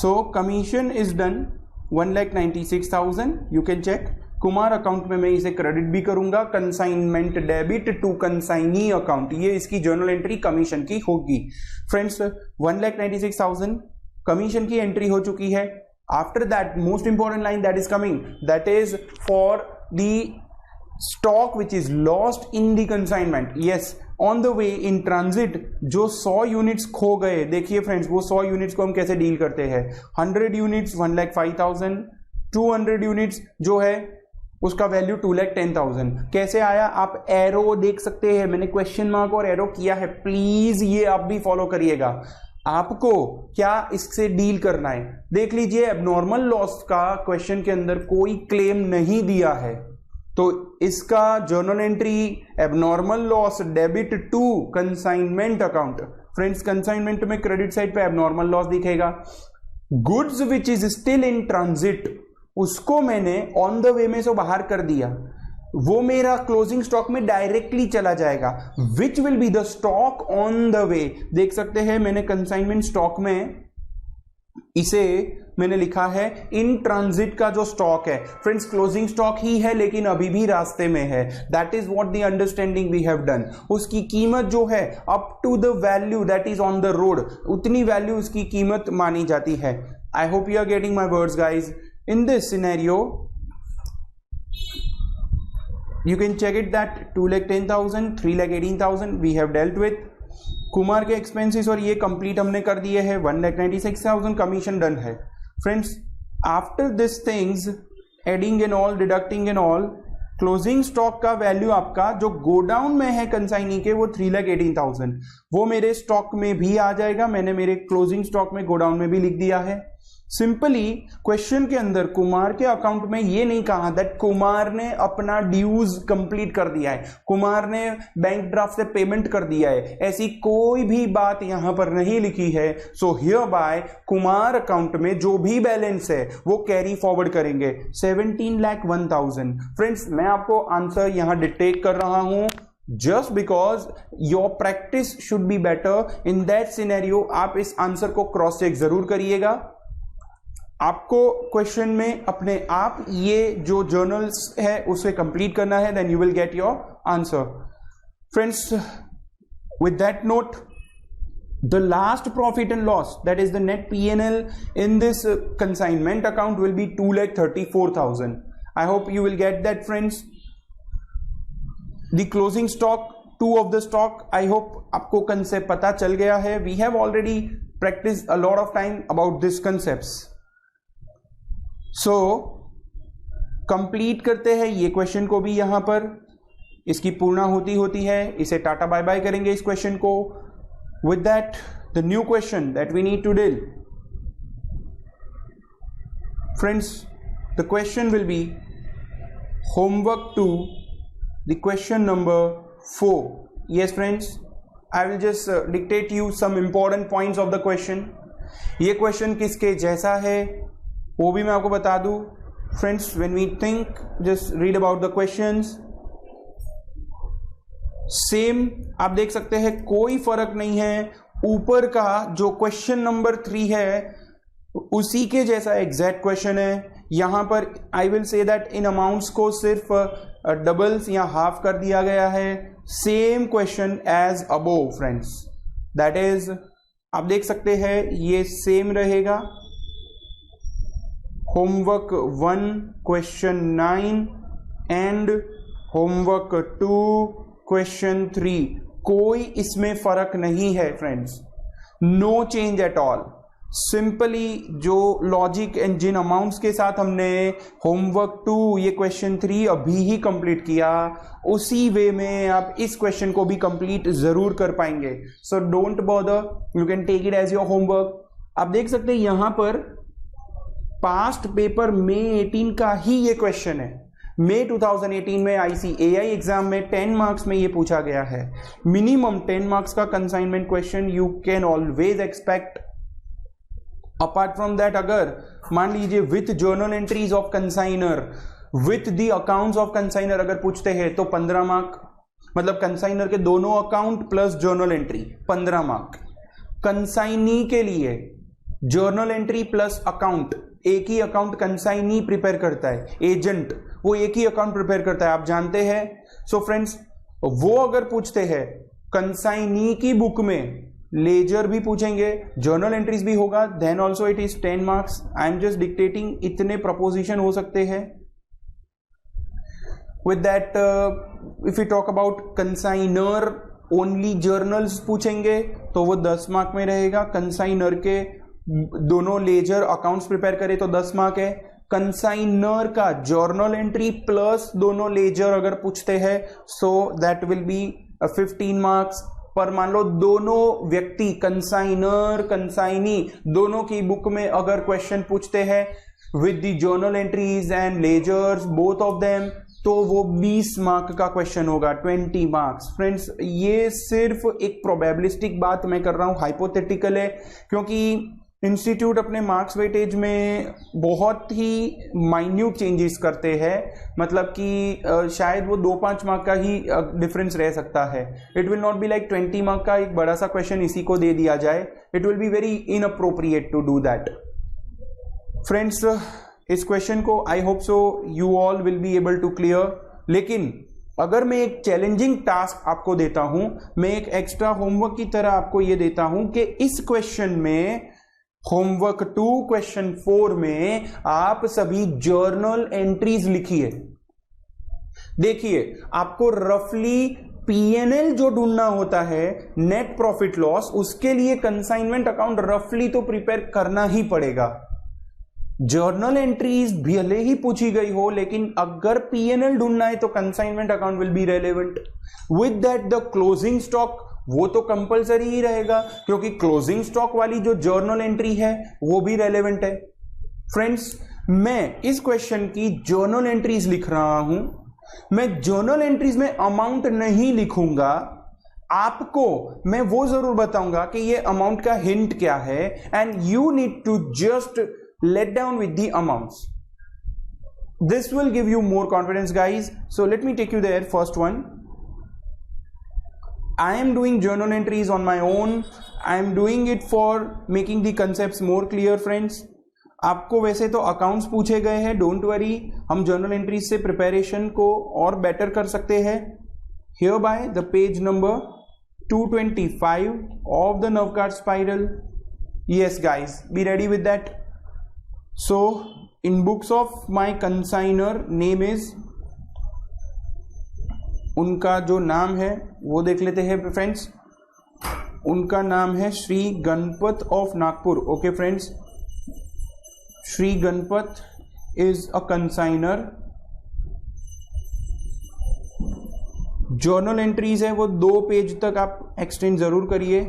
So commission is done 1,96,000, you can check. Kumar account में मैं इसे क्रेडिट भी करूंगा, consignment debit to consignee account, ये इसकी जर्नल एंट्री कमीशन की होगी फ्रेंड्स। 1,96,000 कमीशन की एंट्री हो चुकी है। After that most important line that is coming, that is for the stock which is lost in the consignment. Yes, on the way in transit जो 100 यूनिट्स खो गए, देखिए फ्रेंड्स वो 100 यूनिट्स को हम कैसे डील करते हैं। 100 यूनिट्स 1,05,000, 200 यूनिट्स जो है उसका वैल्यू 2,10,000। कैसे आया आप एरो देख सकते हैं, मैंने क्वेश्चन मार्क और एरो किया है, प्लीज ये आप भी फॉलो करिएगा। आपको क्या इससे डील करना है देख लीजिए। एबनॉर्मल लॉस का क्वेश्चन के अंदर कोई क्लेम नहीं दिया है, तो इसका journal entry abnormal loss debit to consignment account. Friends consignment में क्रेडिट साइड पे एबनॉर्मल लॉस दिखेगा। Goods which is still in transit उसको मैंने ऑन द वे में से बाहर कर दिया, वो मेरा क्लोजिंग स्टॉक में डायरेक्टली चला जाएगा। Which will be the stock on the way, देख सकते हैं मैंने कंसाइनमेंट स्टॉक में इसे मैंने लिखा है इन ट्रांजिट का जो स्टॉक है। फ्रेंड्स क्लोजिंग स्टॉक ही है लेकिन अभी भी रास्ते में है। That is what the understanding we have done. उसकी कीमत जो है up to the value that is on the road, उतनी वैल्यू उसकी कीमत मानी जाती है। I hope you are getting my words guys. In this scenario, you can check it that 2,10,000, 3,18,000 we have dealt with. Kumar के एक्सपेंसेस और ये कंप्लीट हमने कर दिए हैं। 1,96,000 कमीशन डन है friends. After this things adding and all deducting and all, closing stock का वैल्यू आपका जो गोडाउन में है कंसाइनी के वो 3,18,000, वो मेरे स्टॉक में भी आ जाएगा। मैंने मेरे क्लोजिंग स्टॉक में गोडाउन में भी लिख दिया है। सिंपली क्वेश्चन के अंदर कुमार के अकाउंट में ये नहीं कहा दैट कुमार ने अपना ड्यूज कंप्लीट कर दिया है, कुमार ने बैंक ड्राफ्ट से पेमेंट कर दिया है, ऐसी कोई भी बात यहां पर नहीं लिखी है। So here bye Kumar account में जो भी बैलेंस है वो कैरी फॉरवर्ड करेंगे 17,01,000। फ्रेंड्स मैं आपको आंसर यहां डिटेक्ट कर रहा हूं just because your practice should be better in that scenario। आप इस आंसर को क्रॉस चेक जरूर करिएगा। आपको क्वेश्चन में अपने आप ये जो जर्नल्स है उसे कंप्लीट करना है, then you will get your answer friends. With that note, the last profit and loss, that is the net P&L in this consignment account will be 2,34,000. I hope you will get that friends. The closing stock, two of the stock, I hope आपको concept पता चल गया है। We have already practiced a lot of time about these concepts. So complete करते हैं ये क्वेश्चन को भी यहां पर, इसकी पूर्णा होती है, इसे टाटा बाय बाय करेंगे इस क्वेश्चन को। With that, the new question that we need to deal, friends, the question will be homework 2, the question number 4. Yes friends, I will just dictate you some important points of the question. ये क्वेश्चन किसके जैसा है वो भी मैं आपको बता दूं। friends, when we think, just read about the questions. Same आप देख सकते हैं, कोई फर्क नहीं है. ऊपर का जो क्वेश्चन नंबर 3 है उसी के जैसा एग्जैक्ट क्वेश्चन है. यहां पर आई विल से दैट इन अमाउंट्स को सिर्फ डबल्स या हाफ कर दिया गया है. Same question as above friends, that is आप देख सकते हैं ये सेम रहेगा. Homework 1 question 9 and homework 2 question 3, कोई इसमें फर्क नहीं है friends. No change at all. Simply जो लॉजिक एंड जिन अमाउंट्स के साथ हमने होमवर्क 2 ये क्वेश्चन 3 अभी ही कंप्लीट किया, उसी वे में आप इस क्वेश्चन को भी कंप्लीट जरूर कर पाएंगे. So don't bother, you can take it as your homework. आप देख सकते हैं यहां पर पास्ट पेपर मई 18 का ही ये क्वेश्चन है. मई 2018 में ICAI एग्जाम में 10 मार्क्स में ये पूछा गया है. मिनिमम 10 मार्क्स का consignment question you can always expect. Apart from that, अगर मान लीजिए with journal entries of consignor, with the accounts of consignor अगर पूछते हैं तो 15 मार्क, मतलब कंसाइनर के दोनों account plus journal entry 15 mark. Consignee के लिए जर्नल एंट्री प्लस अकाउंट, एक ही अकाउंट कंसाइनी प्रिपेयर करता है, एजेंट वो एक ही अकाउंट प्रिपेयर करता है, आप जानते हैं. सो फ्रेंड्स, वो अगर पूछते हैं कंसाइनी की बुक में लेजर भी पूछेंगे, जर्नल एंट्रीज भी होगा, then also it is 10 marks. I am just dictating, इतने प्रपोजिशन हो सकते हैं. With that if you talk about consignor only journals पूछेंगे तो वो 10 मार्क में रहेगा. कंसाइनर के दोनों लेजर अकाउंट्स प्रिपेयर करे तो 10 मार्क है. कंसाइनर का जर्नल एंट्री प्लस दोनों लेजर अगर पूछते हैं so that will B 15 marks. पर मान लो दोनों व्यक्ति कंसाइनर कंसाइनी दोनों की बुक में अगर क्वेश्चन पूछते हैं with the journal entries and ledgers both of them, तो वो 20 मार्क का क्वेश्चन होगा, 20 मार्क्स. फ्रेंड्स, ये सिर्फ एक प्रोबेबिलिस्टिक बात मैं कर रहा हूं, हाइपोथेटिकल है, क्योंकि इंस्टीट्यूट अपने मार्क्स वेटेज में बहुत ही माइन्यूट चेंजेस करते हैं. मतलब कि शायद वो 2-5 मार्क का ही डिफरेंस रह सकता है. It will not be like 20 mark का एक बड़ा सा क्वेश्चन इसी को दे दिया जाए. It will be very inappropriate to do that. Friends, इस क्वेश्चन को I hope so you all will be able to clear. लेकिन अगर मैं एक चैलेंजिंग टास्क आपको देता हूं, मैं एक एक्स्ट्रा होमवर्क की तरह आपको यह देता हूं कि इस क्वेश्चन में होमवर्क 2 क्वेश्चन 4 में आप सभी जर्नल एंट्रीज लिखिए. देखिए, आपको रफली P&L जो ढूंढना होता है, नेट प्रॉफिट लॉस, उसके लिए कंसाइनमेंट अकाउंट रफली तो प्रिपेयर करना ही पड़ेगा. जर्नल एंट्रीज भले ही पूछी गई हो, लेकिन अगर P&L ढूंढना है तो consignment account will B relevant. With that the closing stock वो तो कंपलसरी ही रहेगा, क्योंकि क्लोजिंग स्टॉक वाली जो जर्नल एंट्री है वो भी रेलेवेंट है. फ्रेंड्स, मैं इस क्वेश्चन की जर्नल एंट्रीज लिख रहा हूं. मैं जर्नल एंट्रीज में अमाउंट नहीं लिखूंगा, आपको मैं वो जरूर बताऊंगा कि ये अमाउंट का हिंट क्या है, and you need to just let down with the amounts. This will give you more confidence guys. So let me take you there. First one, I am doing journal entries on my own. I am doing it for making the concepts more clear, friends. आपको वैसे तो अकाउंट्स पूछे गए हैं, डोंट वरी, हम जर्नल एंट्रीज से प्रिपरेशन को और बेटर कर सकते हैं. Here by the page number 225 of the nerve card spiral. Yes guys, be ready with that. So in books of my consignor name is, उनका जो नाम है वो देख लेते हैं फ्रेंड्स. उनका नाम है Shri Ganpat of Nagpur. Okay friends, Shri Ganpat is a consignor. Journal entries है वो 2 पेज तक आप एक्सटेंड जरूर करिए.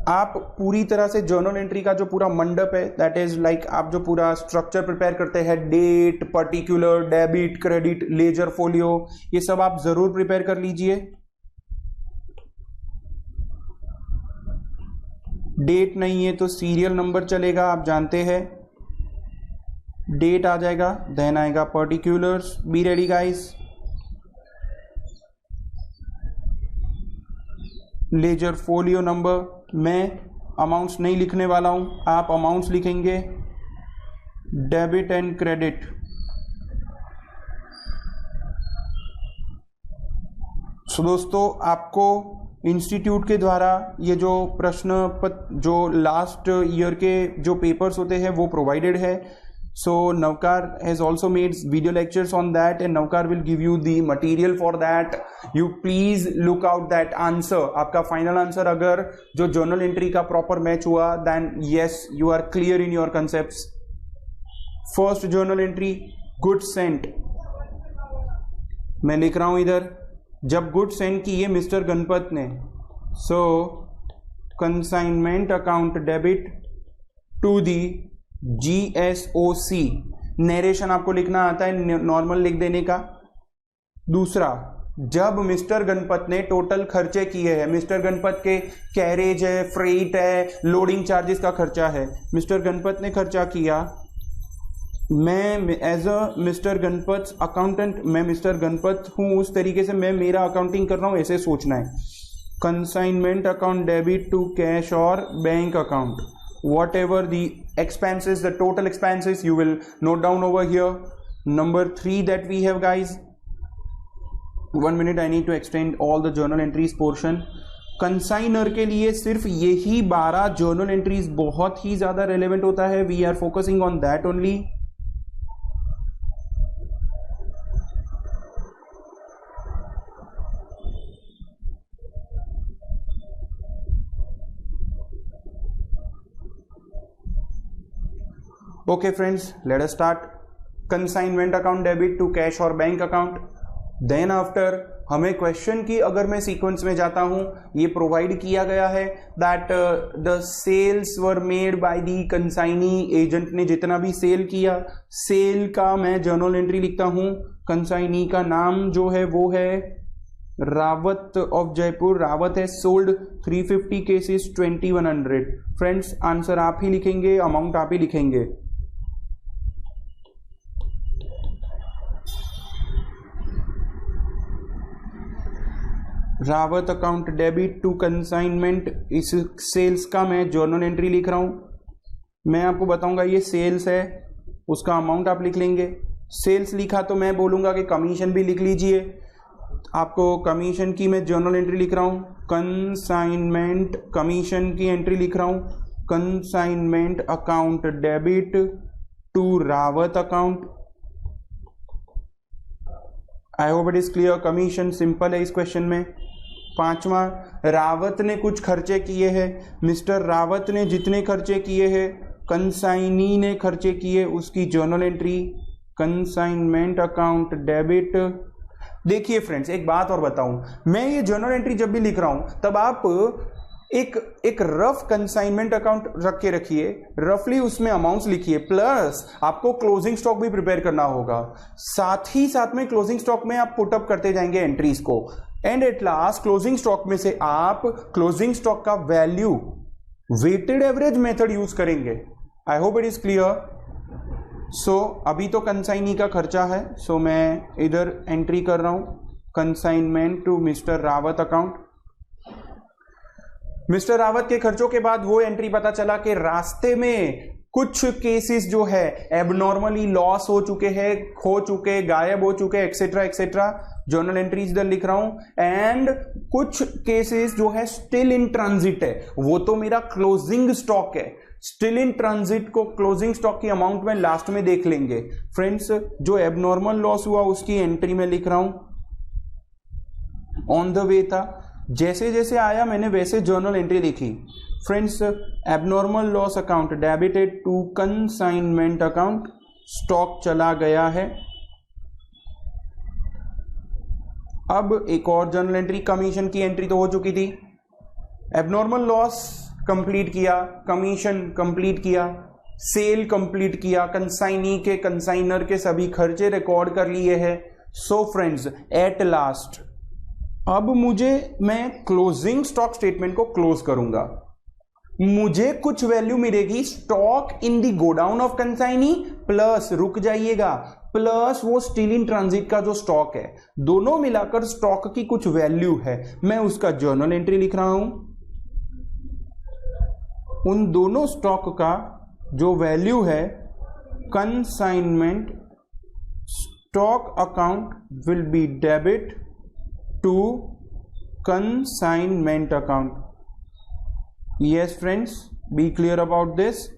आप पूरी तरह से जर्नल एंट्री का जो पूरा मंडप है, दैट इज लाइक आप जो पूरा स्ट्रक्चर प्रिपेयर करते हैं, date, particular, debit, credit, ledger, folio, ये सब आप जरूर प्रिपेयर कर लीजिए. डेट नहीं है तो सीरियल नंबर चलेगा, आप जानते हैं। डेट आ जाएगा, देन आएगा particulars. Be ready guys. Ledger folio number. मैं अमाउंट्स नहीं लिखने वाला हूं, आप अमाउंट्स लिखेंगे। Debit and credit. सो दोस्तों, आपको इंस्टीट्यूट के द्वारा ये जो प्रश्न पत्र जो लास्ट ईयर के जो पेपर्स होते हैं वो प्रोवाइडेड है। So Navkar has also made video lectures on that and Navkar will give you the material for that. You please look out that answer. आपका फाइनल आंसर अगर जो जर्नल एंट्री का प्रॉपर मैच हुआ then yes you are clear in your concepts. First journal entry, goods sent. मैं लिख रहा हूं इधर, जब गुड्स सेंड किए मिस्टर गणपत ने, so consignment account debit to the GSOC। Narration आपको लिखना आता है, नॉर्मल लिख देने का। दूसरा, जब मिस्टर गणपत ने टोटल खर्चे किए हैं, मिस्टर गणपत के कैरेज है, फ्रेट है, लोडिंग चार्जेस का खर्चा है, मिस्टर गणपत ने खर्चा किया। मैं as a mister Ganpat accountant, मैं मिस्टर गणपत हूं, उस तरीके से मैं मेरा अकाउंटिंग कर रहा हूं, ऐसे सोचना है। Consignment account debit to cash और bank account. whatever the expenses, the total expenses, you will note down over here. Number 3 that we have guys, 1 minute I need to extend all the journal entries portion. Consignor के लिए सिर्फ यही 12 जर्नल एंट्रीज बहुत ही ज्यादा रेलेवेंट होता है। We are focusing on that only. Okay friends, let us start. Consignment account debit to cash और बैंक अकाउंट। देन आफ्टर हमें क्वेश्चन की अगर मैं सीक्वेंस में जाता हूं, ये प्रोवाइड किया गया है that the sales were made by the consignee. Agent ने जितना भी सेल किया, सेल का मैं जर्नल एंट्री लिखता हूं। कंसाइनी का नाम जो है वो है रावत ऑफ जयपुर। रावत है सोल्ड 350 केसेस 2100। फ्रेंड्स आंसर आप ही लिखेंगे, अमाउंट आप ही लिखेंगे। Rawat account debit to consignment, इस सेल्स का मैं जर्नल एंट्री लिख रहा हूं। मैं आपको बताऊंगा ये सेल्स है, उसका अमाउंट आप लिख लेंगे। सेल्स लिखा तो मैं बोलूंगा कि कमीशन भी लिख लीजिए। आपको कमीशन की मैं जर्नल एंट्री लिख रहा हूं। कंसाइनमेंट कमीशन की एंट्री लिख रहा हूं। Consignment account debit to Rawat account. I hope it is clear. Commission simple है इस क्वेश्चन में। पांचवा, रावत ने कुछ खर्चे किए हैं। मिस्टर रावत ने जितने खर्चे किए हैं, कंसाइनी ने खर्चे किए, उसकी journal entry consignment account debit. देखिए फ्रेंड्स, एक बात और बताऊं, मैं ये जर्नल एंट्री जब भी लिख रहा हूं तब आप एक रफ कंसाइनमेंट अकाउंट रख के रखिए, रफली उसमें अमाउंट्स लिखिए, प्लस आपको क्लोजिंग स्टॉक भी प्रिपेयर करना होगा। साथ ही साथ में क्लोजिंग स्टॉक में आप पुटअप करते जाएंगे एंट्रीज को, and at last closing stock में से आप क्लोजिंग स्टॉक का value weighted average method use करेंगे। I hope it is clear. So अभी तो कंसाइनी का खर्चा है, सो मैं इधर एंट्री कर रहा हूं consignment to mister Rawat account. Mister Rawat के खर्चों के बाद वो एंट्री पता चला कि रास्ते में कुछ केसेस जो है एबनॉर्मली लॉस हो चुके हैं, खो चुके, गायब हो चुके, एक्सेट्रा एक्सेट्रा। जर्नल एंट्रीज इधर लिख रहा हूं। एंड कुछ केसेस जो है स्टिल इन ट्रांजिट है, वो तो मेरा क्लोजिंग स्टॉक है। स्टिल इन ट्रांजिट को क्लोजिंग स्टॉक की अमाउंट में लास्ट में देख लेंगे। फ्रेंड्स, जो एबनॉर्मल लॉस हुआ उसकी एंट्री में लिख रहा हूं। ऑन द वे था, जैसे जैसे आया मैंने वैसे जर्नल एंट्री लिखी। Friends, abnormal loss account debited to consignment account, stock चला गया है। अब एक और जर्नल एंट्री, कमीशन की एंट्री तो हो चुकी थी। एबनॉर्मल लॉस कंप्लीट किया, कमीशन कंप्लीट किया, सेल कंप्लीट किया, कंसाइनी के कंसाइनर के सभी खर्चे रिकॉर्ड कर लिए हैं। सो फ्रेंड्स, एट लास्ट अब मैं क्लोजिंग स्टॉक स्टेटमेंट को क्लोज करूंगा। मुझे कुछ वैल्यू मिलेगी stock in the godown of consignee plus, रुक जाइएगा, प्लस वो स्टिल इन ट्रांजिट का जो स्टॉक है, दोनों मिलाकर स्टॉक की कुछ वैल्यू है, मैं उसका जर्नल एंट्री लिख रहा हूं। उन दोनों स्टॉक का जो वैल्यू है consignment stock account will be debit to consignment account. Yes friends, be clear about this.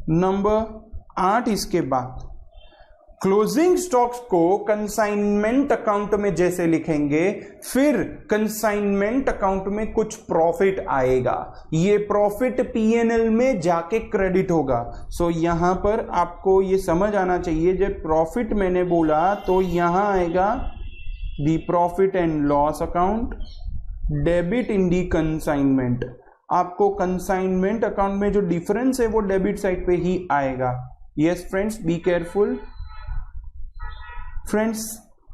Number 8, इसके बाद क्लोजिंग स्टॉक्स को कंसाइनमेंट अकाउंट में जैसे लिखेंगे, फिर कंसाइनमेंट अकाउंट में कुछ प्रॉफिट आएगा, ये प्रॉफिट पीएनएल में जाके क्रेडिट होगा। सो यहां पर आपको ये समझ आना चाहिए, जब प्रॉफिट मैंने बोला तो यहां आएगा the profit and loss account, debit in the consignment. आपको कंसाइनमेंट अकाउंट में जो डिफरेंस है वो डेबिट साइड पे ही आएगा। Yes friends, B careful. Friends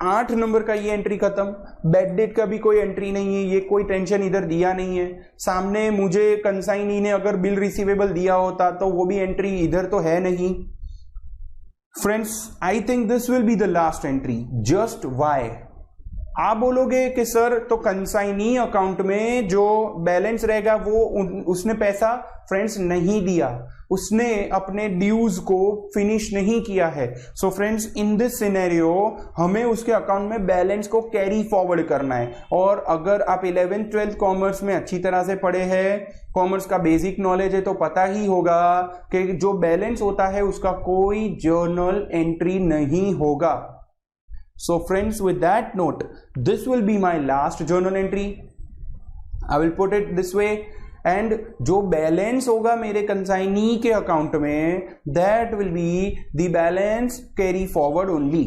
8 number का ये एंट्री खत्म। बैड डेट का भी कोई एंट्री नहीं है, ये कोई टेंशन इधर दिया नहीं है। सामने मुझे कंसाइनी ने अगर बिल रिसीवेबल दिया होता तो वो भी एंट्री इधर तो है नहीं। Friends I think this will be the last entry. Just why? आप बोलोगे कि सर तो कंसाइनी अकाउंट में जो बैलेंस रहेगा वो उसने पैसा फ्रेंड्स नहीं दिया, उसने अपने ड्यूज को फिनिश नहीं किया है। So friends in this scenario हमें उसके अकाउंट में बैलेंस को कैरी फॉरवर्ड करना है। और अगर आप 11th 12th कॉमर्स में अच्छी तरह से पढ़े हैं, कॉमर्स का बेसिक नॉलेज है, तो पता ही होगा कि जो बैलेंस होता है उसका कोई जर्नल एंट्री नहीं होगा। So friends, with that note, this will be my last journal entry. I will put it this way, and जो बैलेंस होगा मेरे कंसाइनी के अकाउंट में, that will be the balance carry forward only.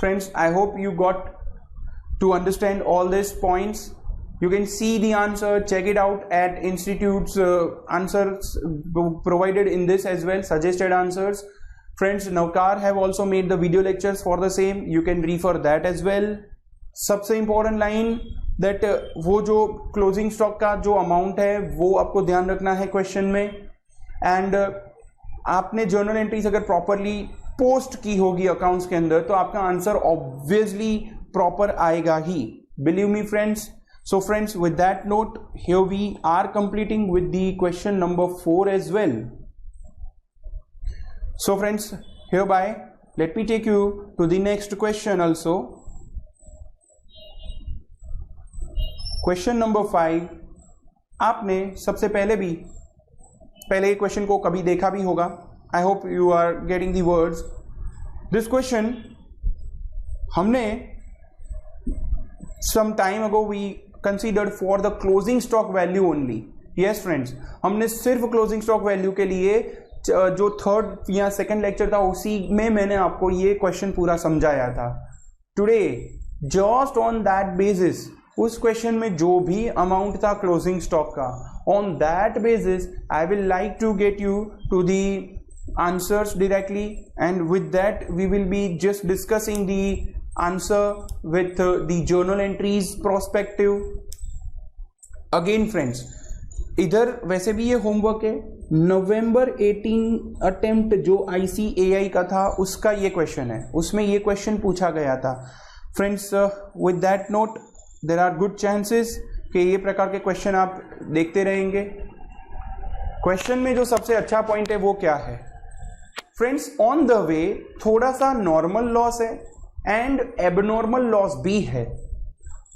Friends, I hope you got to understand all these points. You can see the answer, check it out at Institute's answers provided in this as well, suggested answers. Friends, Navkar have also made the video lectures for the same. You can refer that as well. सबसे important line that वो जो closing stock का जो amount है वो आपको ध्यान रखना है क्वेश्चन में। एंड आपने journal entries अगर properly post की होगी accounts के अंदर तो आपका आंसर obviously proper आएगा ही। Believe me friends. So friends, with that note, here we are completing with the question number 4 as well. So friends, hereby let me take you to the next question also. Question number 5. आपने सबसे पहले क्वेश्चन को कभी देखा भी होगा। I hope you are getting the words. This question हमने some time ago we considered for the closing stock value only. Yes friends, हमने सिर्फ closing stock value के लिए जो 3rd या 2nd लेक्चर था उसी में मैंने आपको ये क्वेश्चन पूरा समझाया था। Today just on that basis, उस क्वेश्चन में जो भी अमाउंट था क्लोजिंग स्टॉक का, on that basis I will like to get you to the answers directly, and with that we will be just discussing the answer with the journal entries prospective. Again friends, इधर वैसे भी ये होमवर्क है। नवंबर 18 अटेम्प्ट जो ICAI का था उसका ये क्वेश्चन है, उसमें ये क्वेश्चन पूछा गया था। Friends with that note there are good chances कि ये प्रकार के क्वेश्चन आप देखते रहेंगे। क्वेश्चन में जो सबसे अच्छा पॉइंट है वो क्या है फ्रेंड्स? ऑन द वे थोड़ा सा नॉर्मल लॉस है एंड एबनॉर्मल लॉस भी है,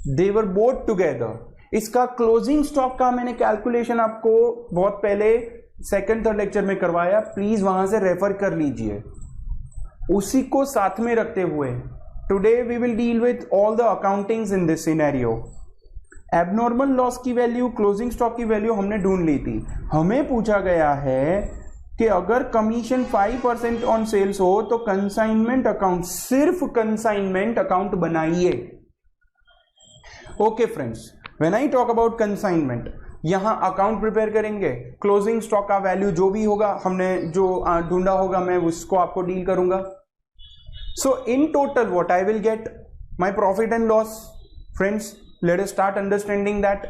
दे वर बोथ टुगेदर। इसका क्लोजिंग स्टॉक का मैंने कैलकुलेशन आपको बहुत पहले 2nd 3rd लेक्चर में करवाया, प्लीज वहां से रेफर कर लीजिए। उसी को साथ में रखते हुए today we will deal with all the accountings in this scenario. Abnormal loss की वैल्यू, क्लोजिंग स्टॉक की वैल्यू हमने ढूंढ ली थी। हमें पूछा गया है कि अगर कमीशन 5% ऑन सेल्स हो तो कंसाइनमेंट अकाउंट, सिर्फ कंसाइनमेंट अकाउंट बनाइए। Okay friends, when I talk about consignment, यहां अकाउंट प्रिपेयर करेंगे, क्लोजिंग स्टॉक का वैल्यू जो भी होगा हमने जो ढूंढा होगा मैं उसको आपको डील करूंगा। So in total what I will get, my profit and loss. Friends let us start understanding that.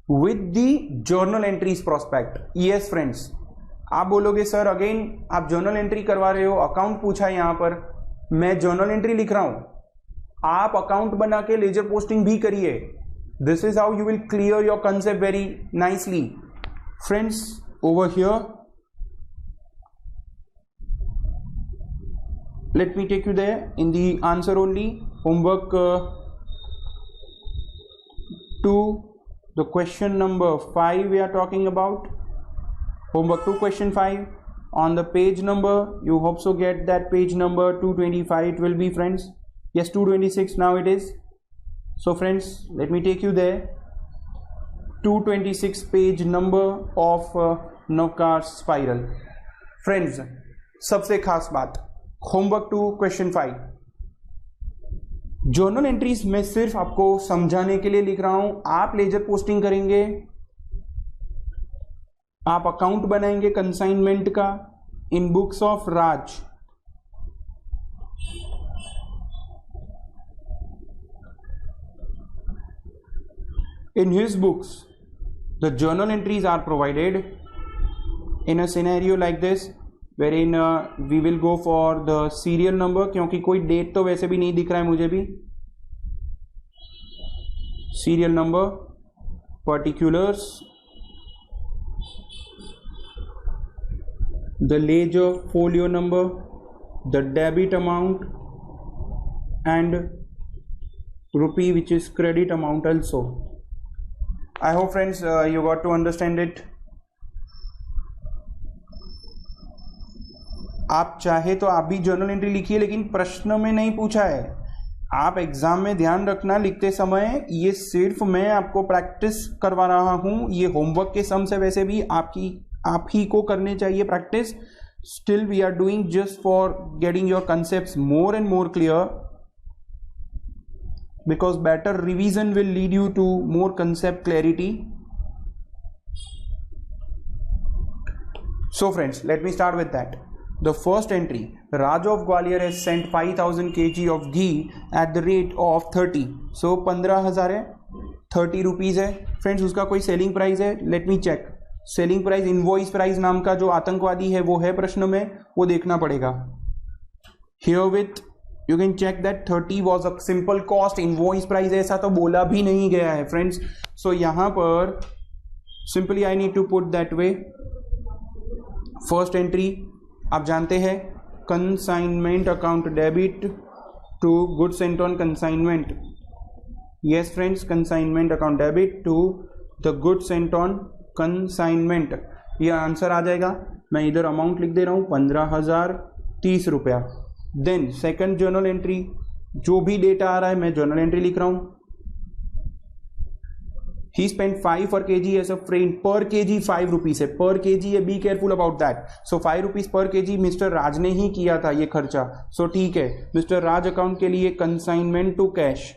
With the journal entries prospect. Yes friends, आप बोलोगे सर अगेन आप जर्नल एंट्री करवा रहे हो, अकाउंट पूछा है यहां पर, मैं जर्नल एंट्री लिख रहा हूं, आप अकाउंट बना के लेजर पोस्टिंग भी करिए। This is how you will clear your concept very nicely friends. Over here let me take you there in the answer only. Homework 2, the question number 5 we are talking about. Homework 2 question 5 on the page number, you hope so get that page number 225 it will be friends. Yes, 226 now it is. So friends, let me take you there. 226 page number of Noether's spiral. Friends, सबसे खास बात, होमवर्क 2 क्वेश्चन 5, जर्नल एंट्रीज मैं सिर्फ आपको समझाने के लिए लिख रहा हूं। आप लेजर पोस्टिंग करेंगे, आप अकाउंट बनाएंगे कंसाइनमेंट का in books of Raj. In his books the journal entries are provided in a scenario like this wherein we will go for the serial number, क्योंकि कोई डेट तो वैसे भी नहीं दिख रहा है मुझे भी। Serial number, particulars, the ledger folio number, the debit amount and rupee which is credit amount also. I hope friends you got to understand it. आप चाहे तो आप भी जर्नल एंट्री लिखिए, लेकिन प्रश्न में नहीं पूछा है। आप एग्जाम में ध्यान रखना लिखते समय, ये सिर्फ मैं आपको प्रैक्टिस करवा रहा हूं। ये होमवर्क के सम से वैसे भी आप ही को करने चाहिए practice. Still we are doing just for getting your concepts more and more clear, because better revision will lead you to more concept clarity. So friends, let me start with that. The first entry, Raj of Gwalior has sent 5000 kg of ghee at the rate of 30. So 15,000 है, 30 रुपीज है फ्रेंड्स। उसका कोई सेलिंग प्राइस है? Let me check. Selling price, invoice price नाम का जो आतंकवादी है वो है प्रश्न में, वो देखना पड़ेगा। Here with you can check that 30 was a simple cost. Invoice price ऐसा तो बोला भी नहीं गया है फ्रेंड्स। सो यहां पर simply I need to put that way. First entry आप जानते हैं, consignment account debit to goods sent on consignment. Yes friends, consignment account debit to the goods sent on consignment. ये आंसर आ जाएगा। मैं इधर अमाउंट लिख दे रहा हूं 15,030 रुपया। देन सेकंड जर्नल एंट्री, जो भी डेटा आ रहा है मैं जर्नल एंट्री लिख रहा हूं। He spent 5 per kg as a freight. Per kg 5 rupees है, पर kg है, be careful about that. So 5 rupees per kg mister Raj ने ही किया था ये खर्चा। सो ठीक है, मिस्टर राज अकाउंट के लिए consignment to cash,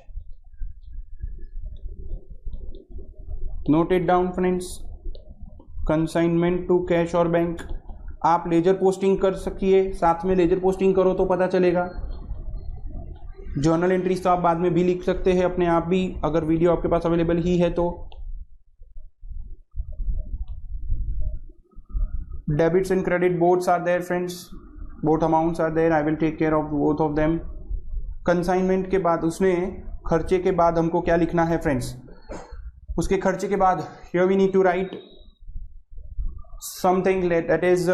note it down friends, consignment to cash और बैंक। आप लेजर पोस्टिंग कर सकिए, साथ में लेजर पोस्टिंग करो तो पता चलेगा। जर्नल एंट्रीज तो आप बाद में भी लिख सकते हैं अपने आप भी, अगर वीडियो आपके पास अवेलेबल ही है तो। Debits and credit boths are there friends, both amounts are there, I will take care of both of them. Consignment के बाद उसने खर्चे के बाद हमको क्या लिखना है फ्रेंड्स? उसके खर्चे के बाद here we need to write something that is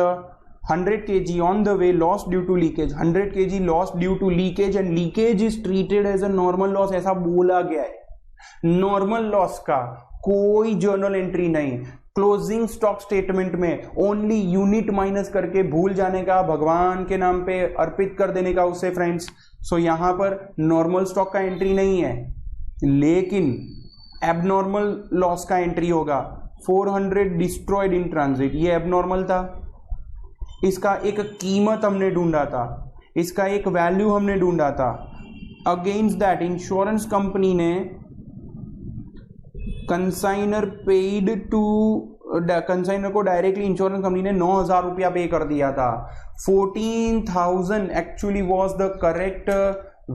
100 kg on the way lost due to leakage. 100 kg lost due to leakage and leakage is treated as a normal loss, ऐसा बोला गया है। नॉर्मल लॉस का कोई जर्नल एंट्री नहीं। क्लोजिंग स्टॉक स्टेटमेंट में ओनली यूनिट माइनस करके भूल जाने का, भगवान के नाम पे अर्पित कर देने का उसे फ्रेंड्स। सो यहां पर नॉर्मल स्टॉक का एंट्री नहीं है, लेकिन एबनॉर्मल लॉस का एंट्री होगा। 400 डिस्ट्रॉयड इन ट्रांजिट, ये एबनॉर्मल था। इसका एक कीमत हमने ढूंढा था, इसका एक वैल्यू हमने ढूंढा था। अगेंस्ट दैट इंश्योरेंस कंपनी ने कंसाइनर को डायरेक्टली इंश्योरेंस कंपनी ने 9,000 रुपया पे कर दिया था। 14,000 actually was the correct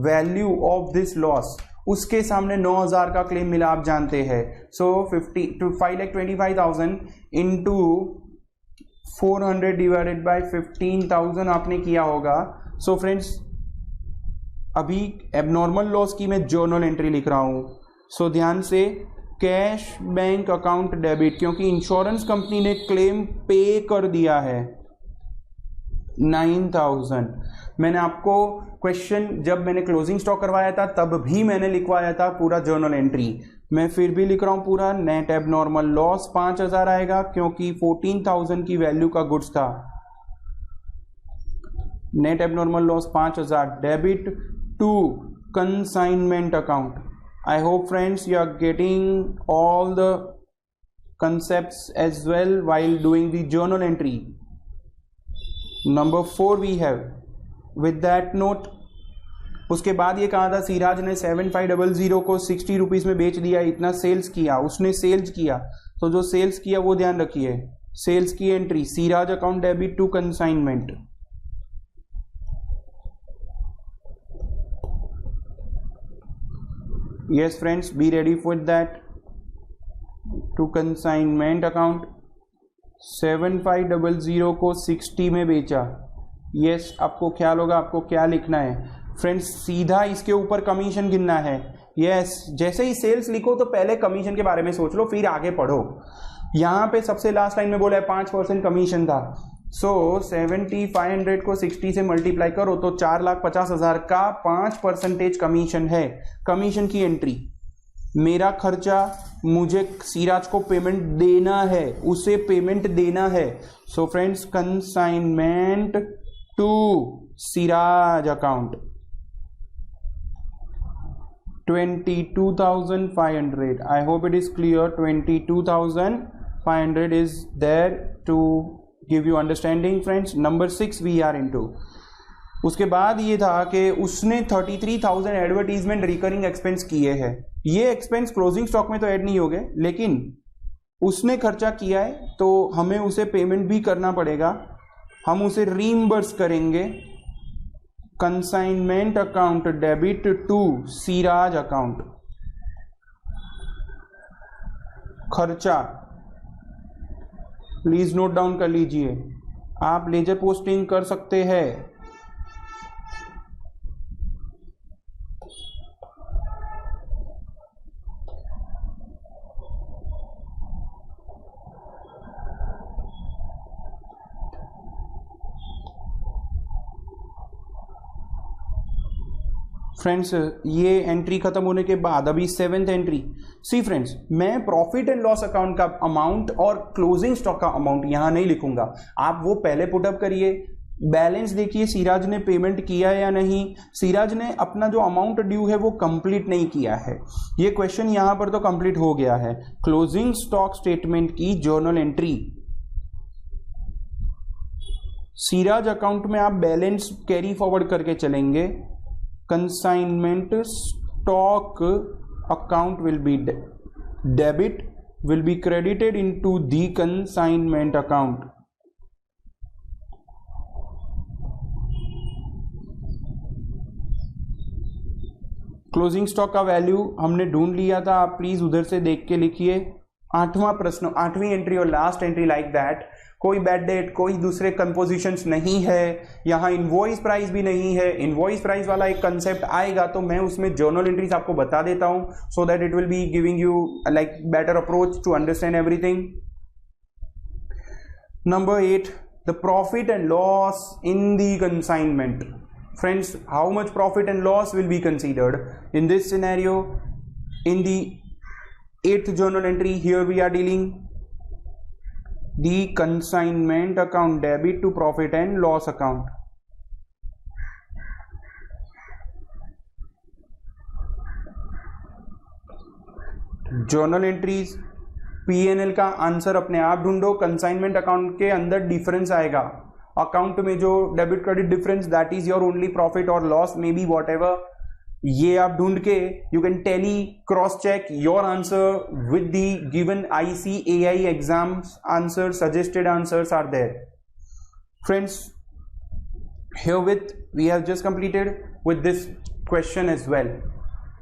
value of this loss. उसके सामने 9,000 का क्लेम मिला, आप जानते हैं। सो 5,25,000 इंटू 400 डिवाइडेड बाय 15,000 आपने किया होगा। सो फ्रेंड्स, अभी एबनॉर्मल लॉस की मैं जर्नल एंट्री लिख रहा हूं। सो ध्यान से, कैश बैंक अकाउंट डेबिट, क्योंकि इंश्योरेंस कंपनी ने क्लेम पे कर दिया है 9,000। मैंने आपको क्वेश्चन जब मैंने क्लोजिंग स्टॉक करवाया था तब भी मैंने लिखवाया था पूरा जर्नल एंट्री, मैं फिर भी लिख रहा हूं पूरा। नेट एबनॉर्मल लॉस 5,000 आएगा क्योंकि 14,000 की वैल्यू का गुड्स था। Net abnormal loss 5,000 debit to consignment account. I hope friends you are getting all the concepts as well while doing the journal entry. Number 4 we have with that note। उसके बाद ये कहा था सिराज ने 7500 को 60 रुपीज में बेच दिया, इतना सेल्स किया, उसने सेल्स किया, तो जो सेल्स किया वो ध्यान रखिए, सेल्स की entry Siraj account debit to consignment. Yes friends, be ready for that। to consignment account 7500 को 60 में बेचा। yes, आपको ख्याल होगा आपको क्या लिखना है फ्रेंड्स, सीधा इसके ऊपर कमीशन गिनना है। yes, जैसे ही सेल्स लिखो तो पहले कमीशन के बारे में सोच लो, फिर आगे पढ़ो। यहाँ पे सबसे लास्ट लाइन में बोला है 5% कमीशन था। सो 7500 को 60 से मल्टीप्लाई करो तो 4,50,000 का 5% कमीशन है। कमीशन की एंट्री, मेरा खर्चा मुझे सिराज को पेमेंट देना है, उसे पेमेंट देना है। So friends, consignment to Siraj account 22,500। I hope it is clear. 22,500 is there to give you understanding friends। number 6 we are into। उसके बाद ये था कि उसने 33,000 एडवर्टीजमेंट रिकरिंग एक्सपेंस किए हैं। ये एक्सपेंस क्लोजिंग स्टॉक में तो ऐड नहीं हो गए, लेकिन उसने खर्चा किया है तो हमें उसे पेमेंट भी करना पड़ेगा, हम उसे रीइंबर्स करेंगे। Consignment account debit to Siraj account. खर्चा प्लीज नोट डाउन कर लीजिए, आप लेजर पोस्टिंग कर सकते हैं। फ्रेंड्स, ये एंट्री खत्म होने के बाद अभी 7th एंट्री। सी फ्रेंड्स, मैं प्रॉफिट एंड लॉस अकाउंट का अमाउंट और क्लोजिंग स्टॉक का अमाउंट यहां नहीं लिखूंगा, आप वो पहले पुटअप करिए। बैलेंस देखिए सिराज ने पेमेंट किया या नहीं। सिराज ने अपना जो अमाउंट ड्यू है वो कंप्लीट नहीं किया है, ये क्वेश्चन यहां पर तो कंप्लीट हो गया है। क्लोजिंग स्टॉक स्टेटमेंट की जर्नल एंट्री, सिराज अकाउंट में आप बैलेंस कैरी फॉरवर्ड करके चलेंगे। Consignment stock account will be debit, will be credited into the consignment account। Closing stock का वैल्यू हमने ढूंढ लिया था, आप प्लीज उधर से देख के लिखिए। 8वां प्रश्न, 8वीं एंट्री और लास्ट एंट्री लाइक दैट। कोई बैड डेट, कोई दूसरे कंपोजिशंस नहीं है, यहाँ इनवॉइस प्राइस भी नहीं है। इनवॉइस प्राइस वाला एक कंसेप्ट आएगा तो मैं उसमें जर्नल एंट्रीज आपको बता देता हूं, so that it will be giving you like better approach to understand everything. Number 8, the profit and loss in the consignment. Friends, how much profit and loss will be considered in this scenario? In the 8th journal entry, here we are dealing the consignment account debit to profit and loss account. Journal entries, P&L का आंसर अपने आप ढूंढो। कंसाइनमेंट अकाउंट के अंदर डिफरेंस आएगा, अकाउंट में जो debit credit difference, that is your only profit और loss, may be whatever. ये आप ढूंढ के you can tally cross check your answer with the given ICAI exams answer, suggested answers are there. Friends, herewith we have just completed with this question as well.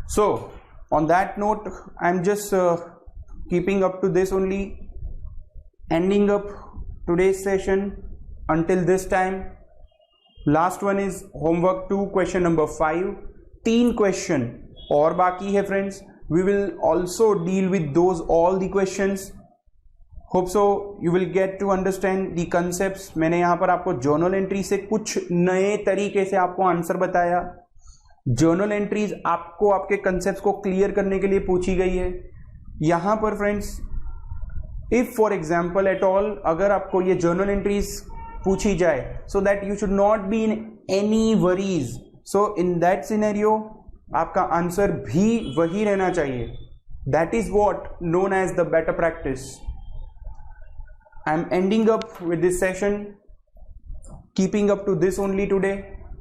So On that note, I'm just keeping up to this only, ending up today's session. Until this time, last one is homework 2, question number 5. 3 question और बाकी है friends. We will also deal with those all the questions. Hope so you will get to understand the concepts. मैंने यहाँ पर आपको जर्नल एंट्री से कुछ नए तरीके से आपको आंसर बताया. जर्नल एंट्रीज आपको आपके कंसेप्ट को क्लियर करने के लिए पूछी गई है. यहाँ पर friends, if for example at all अगर आपको ये जर्नल एंट्रीज पूछी जाए, so that you should not be in any worries. So in that scenario आपका आंसर भी वही रहना चाहिए. That is what known as the better practice. I am ending up with this session, keeping up to this only today.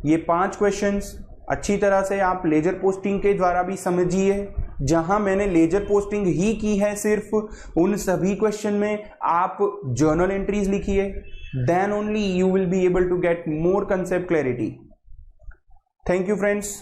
ये 5 क्वेश्चंस अच्छी तरह से आप लेजर पोस्टिंग के द्वारा भी समझिए. जहां मैंने लेजर पोस्टिंग ही की है सिर्फ, उन सभी क्वेश्चन में आप जर्नल एंट्रीज लिखिए. Then only you will be able to get more concept clarity. Thank you friends.